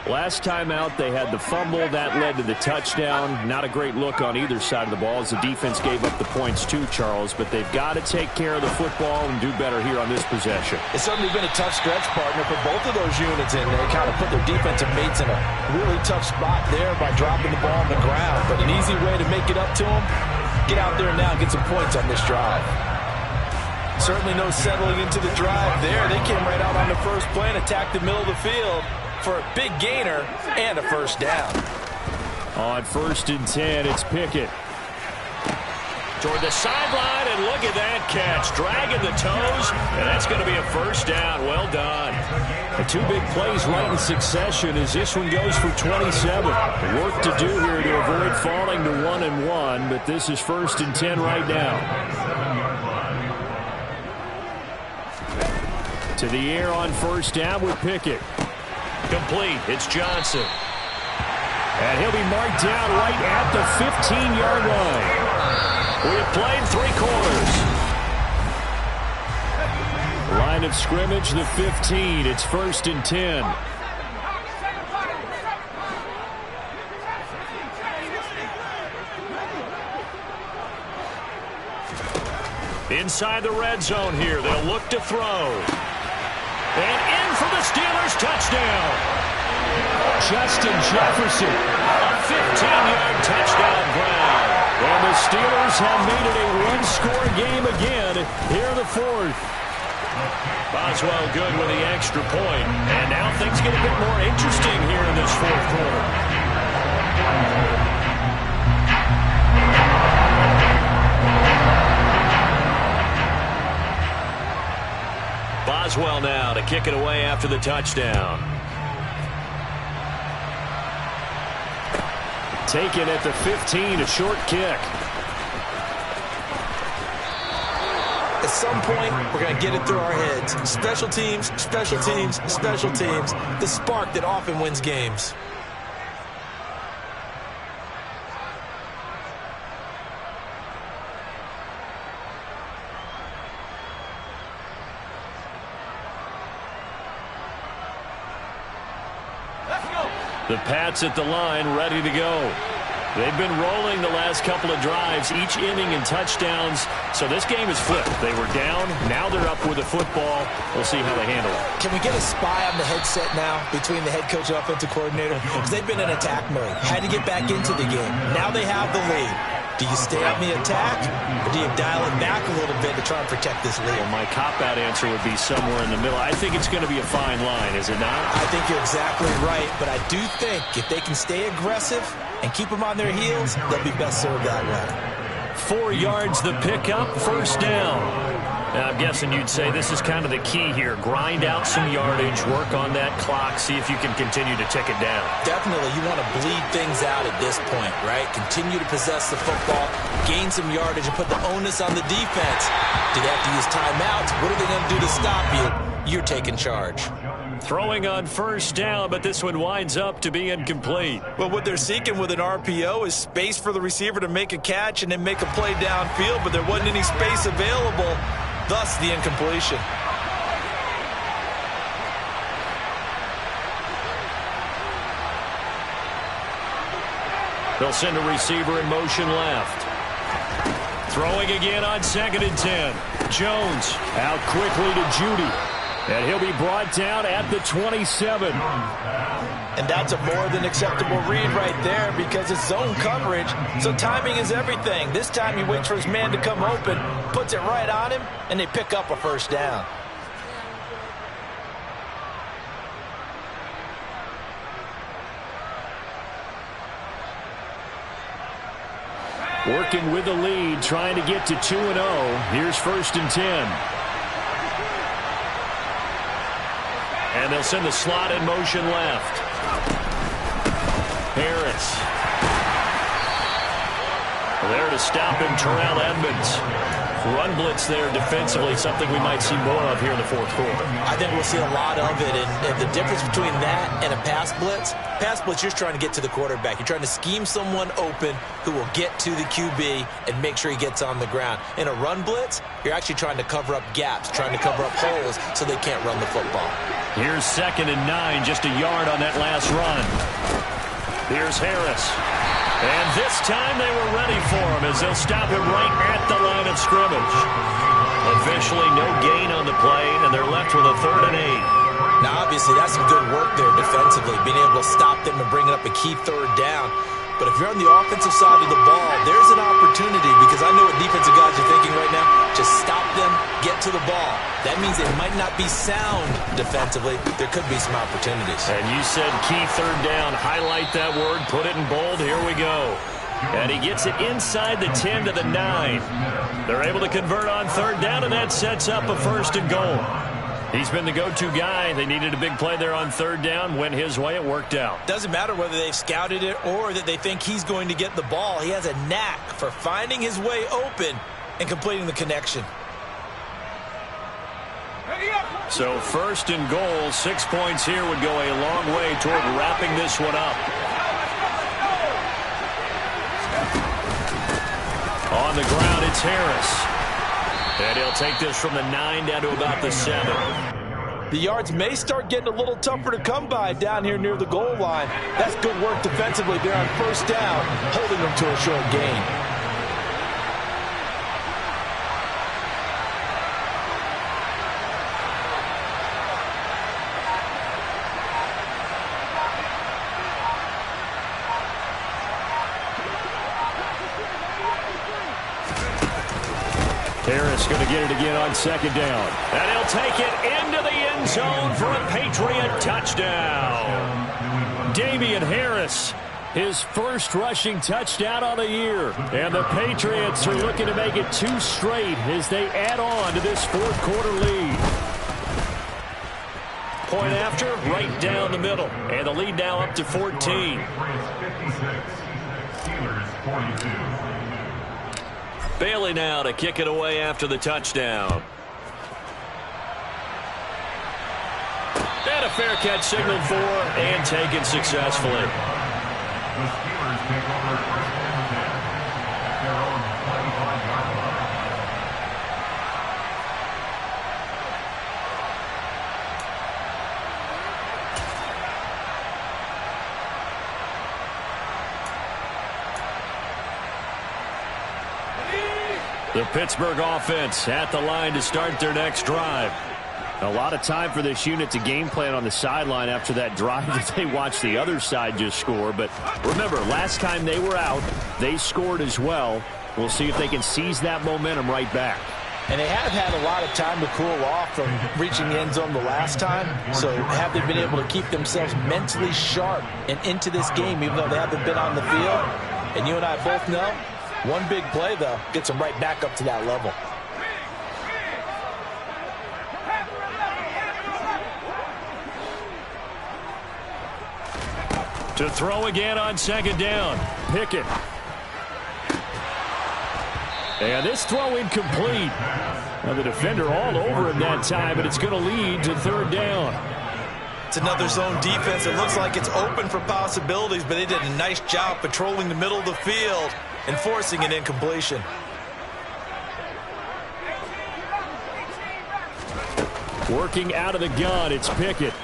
Last time out, they had the fumble. That led to the touchdown. Not a great look on either side of the ball as the defense gave up the points too, Charles. But they've got to take care of the football and do better here on this possession. It's certainly been a tough stretch, partner, for both of those units, and they kind of put their defensive mates in a really tough spot there by dropping the ball on the ground. But an easy way to make it up to them, get out there now and get some points on this drive. Certainly no settling into the drive there. They came right out on the first play and attacked the middle of the field for a big gainer and a first down. On 1st and 10, it's Pickett. Toward the sideline, and look at that catch. Dragging the toes, and that's going to be a first down. Well done. The two big plays right in succession as this one goes for 27. Work to do here to avoid falling to 1-1, but this is 1st and 10 right now. To the air on first down with Pickett. Complete. It's Johnson. And he'll be marked down right at the 15-yard line. We have played 3 quarters. Line of scrimmage, the 15. It's 1st and 10. Inside the red zone here. They'll look to throw. And in for the Steelers touchdown. Justin Jefferson. A 15-yard touchdown grab. And the Steelers have made it a one-score game again here in the 4th. Boswell good with the extra point. And now things get a bit more interesting here in this 4th quarter. Boswell now to kick it away after the touchdown. Taken at the 15, a short kick. At some point, we're going to get it through our heads. Special teams, special teams, special teams. The spark that often wins games. The Pats at the line, ready to go. They've been rolling the last couple of drives, each inning in touchdowns. So this game is flipped. They were down. Now they're up with the football. We'll see how they handle it. Can we get a spy on the headset now between the head coach and offensive coordinator? Because they've been in attack mode. Had to get back into the game. Now they have the lead. Do you stay on the attack, or do you dial it back a little bit to try and protect this lead? Well, my cop-out answer would be somewhere in the middle. I think it's going to be a fine line, is it not? I think you're exactly right, but I do think if they can stay aggressive and keep them on their heels, they'll be best served that way. 4 yards the pickup, first down. Now, I'm guessing you'd say this is kind of the key here. Grind out some yardage, work on that clock, see if you can continue to tick it down. Definitely, you want to bleed things out at this point, right? Continue to possess the football, gain some yardage, and put the onus on the defense. Do they have to use timeouts? What are they going to do to stop you? You're taking charge. Throwing on first down, but this one winds up to be incomplete. Well, what they're seeking with an RPO is space for the receiver to make a catch and then make a play downfield, but there wasn't any space available, thus the incompletion. They'll send a receiver in motion left. Throwing again on 2nd and 10. Jones out quickly to Judy. And he'll be brought down at the 27. And that's a more than acceptable read right there because it's zone coverage, so timing is everything. This time he waits for his man to come open, puts it right on him, and they pick up a first down. Working with the lead, trying to get to 2-0. Here's 1st and 10. And they'll send the slot in motion left. Harris. There to stop him, Terrell Edmunds. Run blitz there defensively, something we might see more of here in the 4th quarter. I think we'll see a lot of it, and the difference between that and a pass blitz, you're trying to get to the quarterback. You're trying to scheme someone open who will get to the QB and make sure he gets on the ground. In a run blitz, you're actually trying to cover up gaps, trying to cover up holes so they can't run the football. Here's 2nd and 9, just a yard on that last run. Here's Harris. And this time they were ready for him as they'll stop him right at the line of scrimmage. Officially no gain on the play, and they're left with a 3rd and 8. Now, obviously, that's some good work there defensively, being able to stop them and bringing up a key 3rd down. But if you're on the offensive side of the ball, there's an opportunity, because I know what defensive guys are thinking right now. Just stop them, get to the ball. That means they might not be sound defensively. There could be some opportunities. And you said key 3rd down. Highlight that word, put it in bold. Here we go. And he gets it inside the 10 to the 9. They're able to convert on 3rd down, and that sets up a 1st and goal. He's been the go-to guy. They needed a big play there on 3rd down. Went his way. It worked out. Doesn't matter whether they've scouted it or that they think he's going to get the ball. He has a knack for finding his way open and completing the connection. So 1st and goal, 6 points here would go a long way toward wrapping this one up. On the ground, it's Harris. And he'll take this from the 9 down to about the 7. The yards may start getting a little tougher to come by down here near the goal line. That's good work defensively there on 1st down, holding them to a short gain. Harris going to get it again on 2nd down. And he'll take it into the end zone for a Patriot touchdown. Damian Harris, his 1st rushing touchdown on the year. And the Patriots are looking to make it 2 straight as they add on to this 4th quarter lead. Point after, right down the middle. And the lead now up to 14. Steelers 42. Bailey now to kick it away after the touchdown. And a fair catch signaled for and taken successfully. The Steelers take over 1st and 10 at their own 25-yard line. The Pittsburgh offense at the line to start their next drive. A lot of time for this unit to game plan on the sideline after that drive that they watched the other side just score. But remember, last time they were out, they scored as well. We'll see if they can seize that momentum right back. And they have had a lot of time to cool off from reaching the end zone the last time. So have they been able to keep themselves mentally sharp and into this game, even though they haven't been on the field? And you and I both know, one big play, though, gets them right back up to that level. To throw again on 2nd down. Pickett. And this throw incomplete. Now the defender all over him that time, but it's going to lead to 3rd down. It's another zone defense. It looks like it's open for possibilities, but they did a nice job patrolling the middle of the field and forcing an incompletion. Working out of the gun, it's Pickett.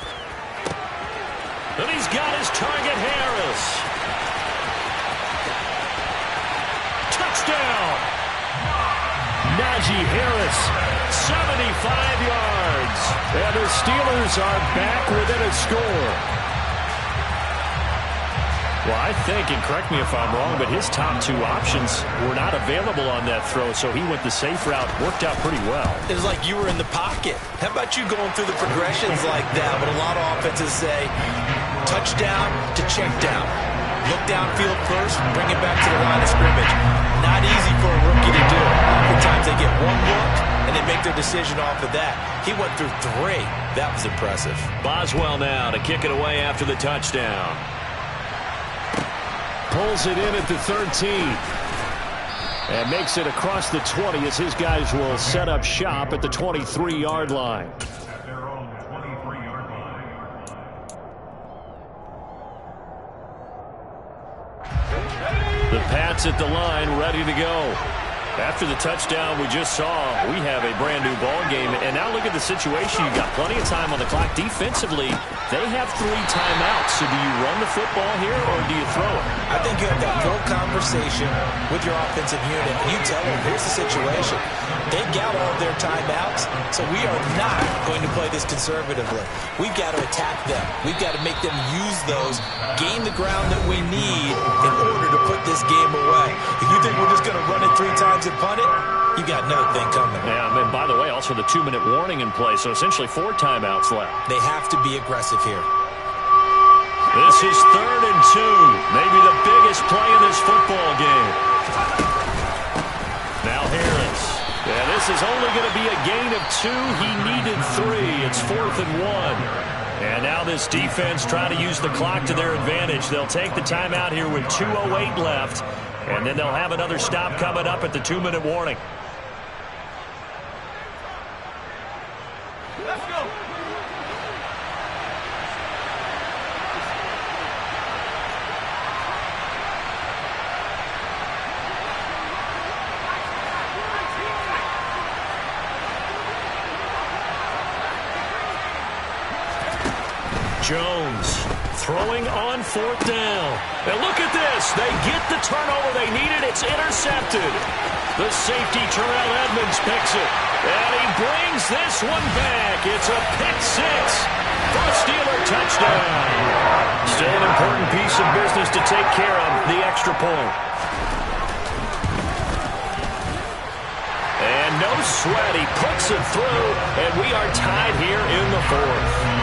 And he's got his target, Harris. Touchdown! Najee Harris, 75 yards. And the Steelers are back within a score. Well, I think, and correct me if I'm wrong, but his top 2 options were not available on that throw, so he went the safe route. Worked out pretty well. It was like you were in the pocket. How about you going through the progressions like that? But a lot of offenses say touchdown to check down. Look downfield first, bring it back to the line of scrimmage. not easy for a rookie to do. Oftentimes they get one look, and they make their decision off of that. He went through 3. That was impressive. Boswell now to kick it away after the touchdown. Pulls it in at the 13. And makes it across the 20 as his guys will set up shop at the 23-yard line. At their own 23-yard line. The Pats at the line, ready to go. After the touchdown we just saw, we have a brand new ball game. And now look at the situation. You've got plenty of time on the clock. Defensively, they have 3 timeouts. So do you run the football here or do you throw it? I think you have that full conversation with your offensive unit, and you tell them, here's the situation. They've got all of their timeouts, so we are not going to play this conservatively. We've got to attack them. We've got to make them use those, gain the ground that we need in order to put this game away. If you think we're just going to run it 3 times and punt it, you got no thing coming. Yeah, and by the way, also the 2-minute warning in play, so essentially 4 timeouts left. They have to be aggressive here. This is 3rd and 2, maybe the biggest play in this football game. Now Harris. Yeah, this is only going to be a gain of 2. He needed 3. It's 4th and 1. And now this defense trying to use the clock to their advantage. They'll take the timeout here with 2:08 left. And then they'll have another stop coming up at the 2-minute warning. Let's go. Jones throwing on 4th down. And look at this. They get the turnover they needed. It's intercepted. The safety, Terrell Edmonds, picks it. And he brings this one back. It's a pick 6 for a Steeler touchdown. Still an important piece of business to take care of, the extra point. And no sweat. He puts it through, and we are tied here in the 4th.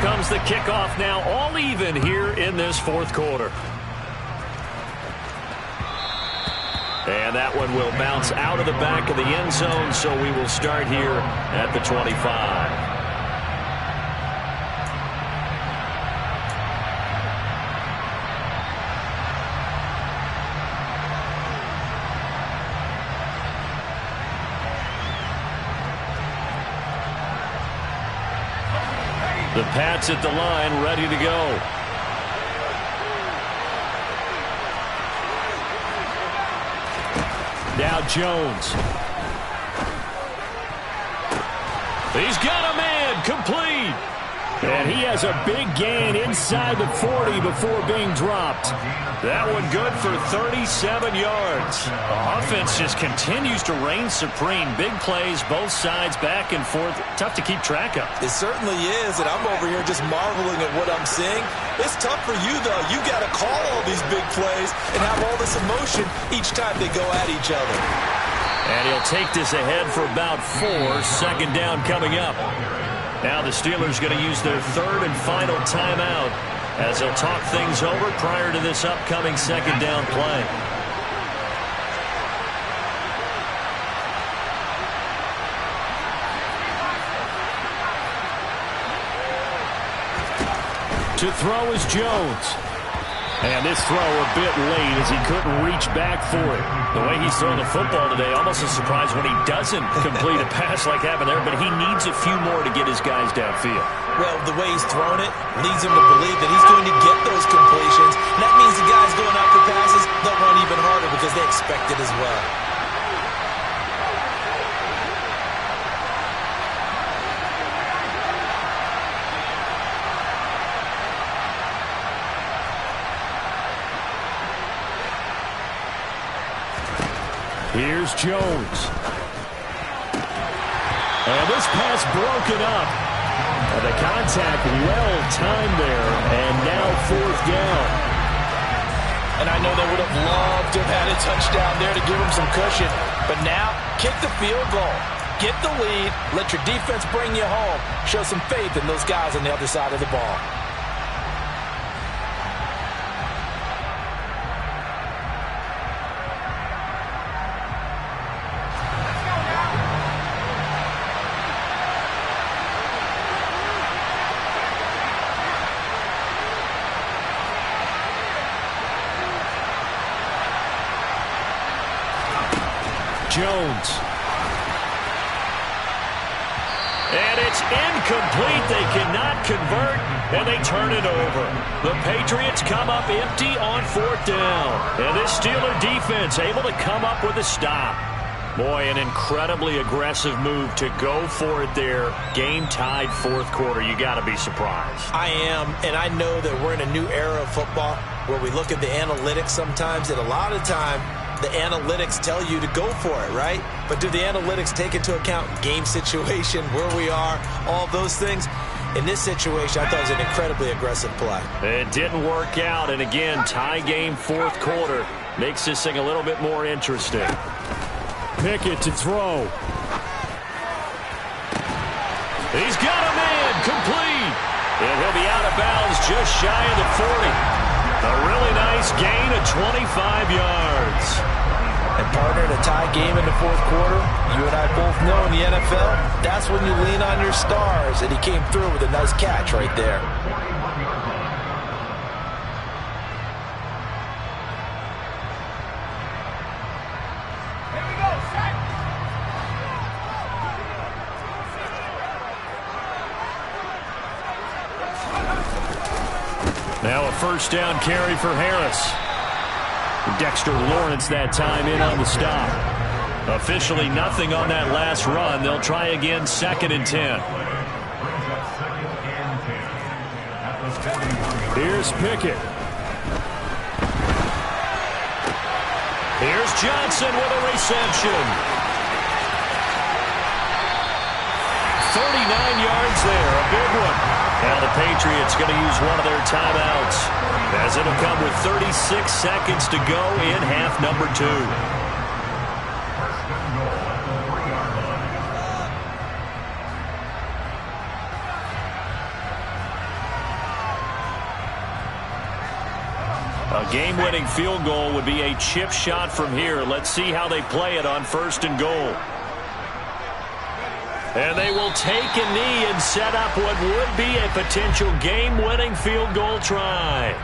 Comes the kickoff now, all even here in this 4th quarter. And that one will bounce out of the back of the end zone, so we will start here at the 25. The Pats at the line, ready to go. Now Jones. He's got a man, complete. And he has a big gain inside the 40 before being dropped. That one good for 37 yards. The offense just continues to reign supreme. Big plays, both sides, back and forth. Tough to keep track of. It certainly is, and I'm over here just marveling at what I'm seeing. It's tough for you, though. You got to call all these big plays and have all this emotion each time they go at each other. And he'll take this ahead for about 4. 2nd down coming up. Now the Steelers going to use their 3rd and final timeout as they'll talk things over prior to this upcoming 2nd down play. To throw is Jones. And this throw a bit late as he couldn't reach back for it. The way he's throwing the football today, almost a surprise when he doesn't complete a pass like happened there, but he needs a few more to get his guys downfield. Well, the way he's thrown it leads him to believe that he's going to get those completions. And that means the guys going out for passes, they'll run even harder because they expect it as well. Here's Jones. And this pass broken up. And the contact well timed there. And now 4th down. And I know they would have loved to have had a touchdown there to give them some cushion. But now, kick the field goal. Get the lead. Let your defense bring you home. Show some faith in those guys on the other side of the ball. Jones. And it's incomplete. They cannot convert, and they turn it over. The Patriots come up empty on 4th down. And this Steeler defense able to come up with a stop. Boy, an incredibly aggressive move to go for it there. Game tied 4th quarter. You got to be surprised. I am, and I know that we're in a new era of football where we look at the analytics sometimes, and a lot of time the analytics tell you to go for it, right? But do the analytics take into account game situation, where we are, all those things? In this situation, I thought it was an incredibly aggressive play. It didn't work out, and again, tie game 4th quarter makes this thing a little bit more interesting. Pickett to throw. He's got a man, complete. And he'll be out of bounds just shy of the 40. A really nice gain of 25 yards. And partner, in a tie game in the 4th quarter, you and I both know in the NFL, that's when you lean on your stars. And he came through with a nice catch right there. Now a 1st down carry for Harris. Dexter Lawrence that time in on the stop. Officially nothing on that last run. They'll try again 2nd and 10. Here's Pickett. Here's Johnson with a reception. 39 yards there, a big one. Now the Patriots going to use one of their timeouts, as it'll come with 36 seconds to go in half number 2. A game-winning field goal would be a chip shot from here. Let's see how they play it on 1st and goal. And they will take a knee and set up what would be a potential game-winning field goal try.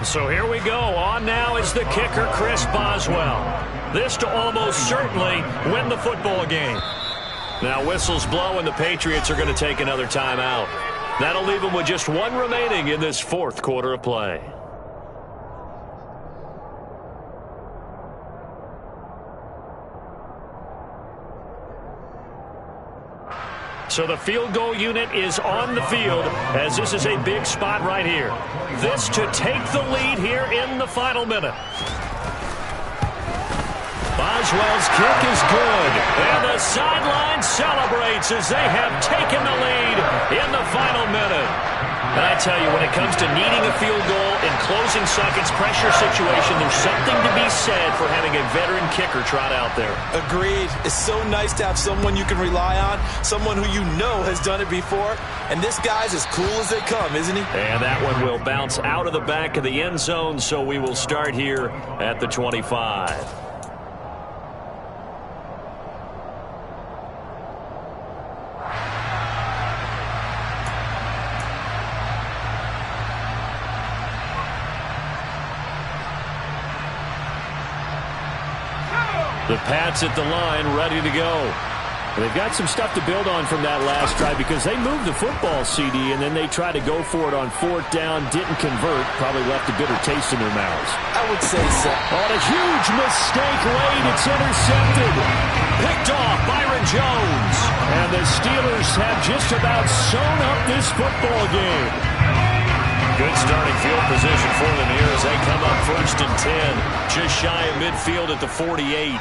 So here we go. On now is the kicker, Chris Boswell. This to almost certainly win the football game. Now whistles blow and the Patriots are going to take another timeout. That'll leave them with just one remaining in this 4th quarter of play. So the field goal unit is on the field, as this is a big spot right here. This to take the lead here in the final minute. Boswell's kick is good, and the sideline celebrates as they have taken the lead in the final minute. And I tell you, when it comes to needing a field goal in closing seconds, pressure situation, there's something to be said for having a veteran kicker trot out there. Agreed. It's so nice to have someone you can rely on, someone who you know has done it before. And this guy's as cool as they come, isn't he? And that one will bounce out of the back of the end zone, so we will start here at the 25. The Pats at the line, ready to go. They've got some stuff to build on from that last drive because they moved the football, CD, and then they tried to go for it on 4th down, didn't convert, probably left a bitter taste in their mouths. I would say so. On a huge mistake late, it's intercepted. Picked off Byron Jones. And the Steelers have just about sewn up this football game. Good starting field position for them here as they come up 1st and 10. Just shy of midfield at the 48.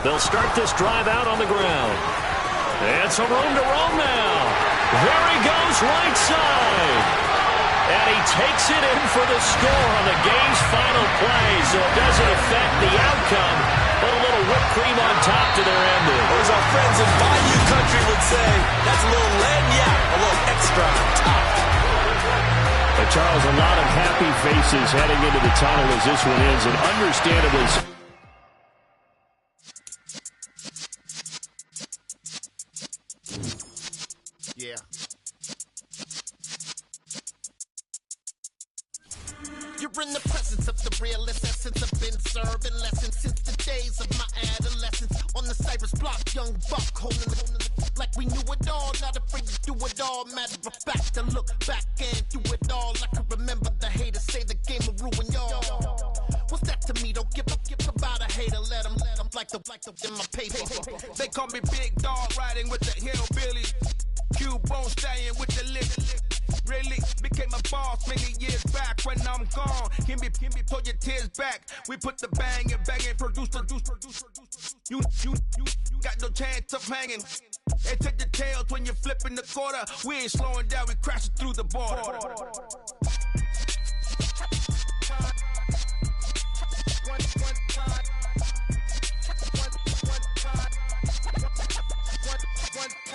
They'll start this drive out on the ground. And some room to roam now. There he goes, right side. And he takes it in for the score on the game's final play, so it doesn't affect the outcome, but a little whipped cream on top to their ending. Or as our friends in Bayou Country would say, that's a little lagniappe, a little extra on top. But Charles, a lot of happy faces heading into the tunnel as this one ends, and understandably so. Yeah. You're in the presence of the realest essence. I've been serving lessons since the days of my adolescence. On the Cypress block, young buck holding the like we knew it all, not afraid to do it all. Matter of fact, to look back and do it all. I can remember the haters say the game will ruin y'all. What's that to me? Don't give about a hater. Let them like the in my paper. They call me Big Dog, riding with the hillbillies. Q-Bone staying with the lick. Really became a boss many years back. When I'm gone, can be pull your tears back. We put the bang and produce. You got no chance of hanging. They take the tails when you're flipping the quarter. We ain't slowing down, we crashing through the border.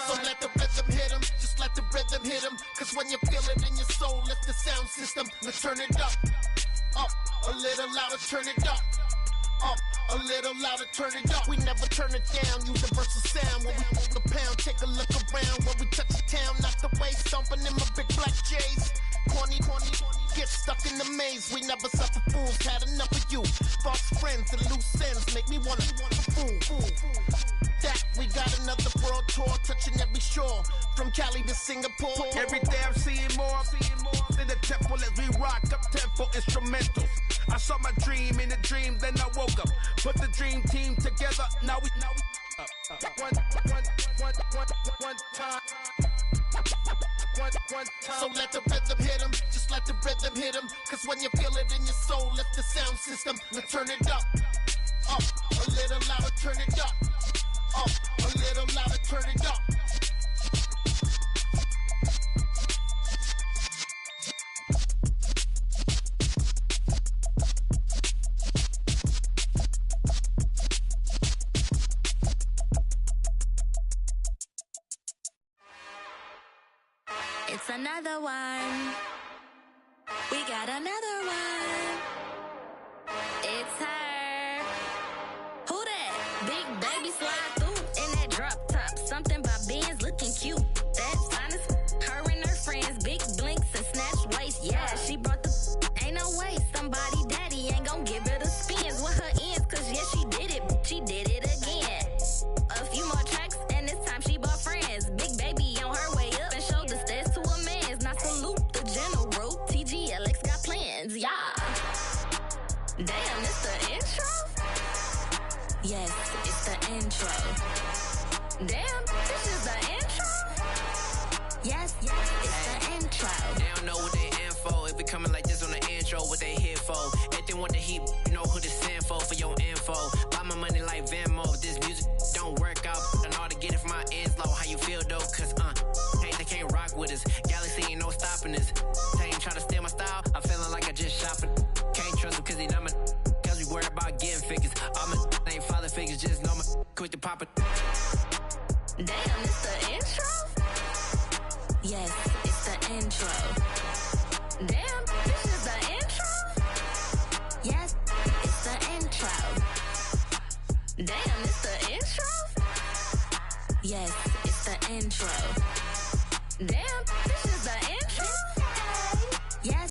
So let the rhythm hit him, just let the rhythm hit him. Cause when you feel it in your soul, lift the sound system. Now turn it up, a little louder, turn it up, a little louder, turn it up. We never turn it down, universal sound. When we move the pound, take a look around. When we touch the town, not the way, stomping in my big black J's. Corny, get stuck in the maze. We never suffer fools, had enough of you. False friends and loose ends make me wanna fool. That we got another world tour, touching every shore, from Cali to Singapore. Every day I'm seeing more in the temple as we rock up tempo instrumentals. I saw my dream in a dream, then I woke up. Put the dream team together, now we one time. So let the rhythm hit him, just let the rhythm hit him. Cause when you feel it in your soul, lift the sound system. Now turn it up, a little louder, turn it up, a little louder, turn it up. It's another one. We got another one. It's her. Who that? Big baby slide through in that drop top. Something about Benz looking cute. That's honest. Her and her friends, big blinks and snatch waist. Yeah, she brought the ain't no way. Somebody daddy ain't gon' give her the spins with her ends. Cause yeah, she did it. She did it again. A few more tracks and this time she bought friends. Big baby on her way up and showed the stairs to a man's. Now salute the general. TGLX got plans, yeah. Damn, it's the intro? Yes, it's the intro. Damn, this is the intro? Yes, it's the intro. They don't know what they in for. If we coming like this on the intro, what they here for? Everything want the heat, you know who to send for your info. Buy my money like Venmo. If this music don't work out, and all to get it from my ends low. How you feel though? Cause hey, they can't rock with us. Galaxy ain't no stopping us. They ain't trying to steal my style. I'm feeling like I just shopping. Can't trust them cause they not my cause we worried about getting figures. All my ain't father figures, just know my quick to pop it. Damn, it's the intro? Yes, it's the intro. Damn, this is the intro? Yes, it's the intro. Damn, it's the intro? Yes, it's the intro. Damn, this is the intro? Yes.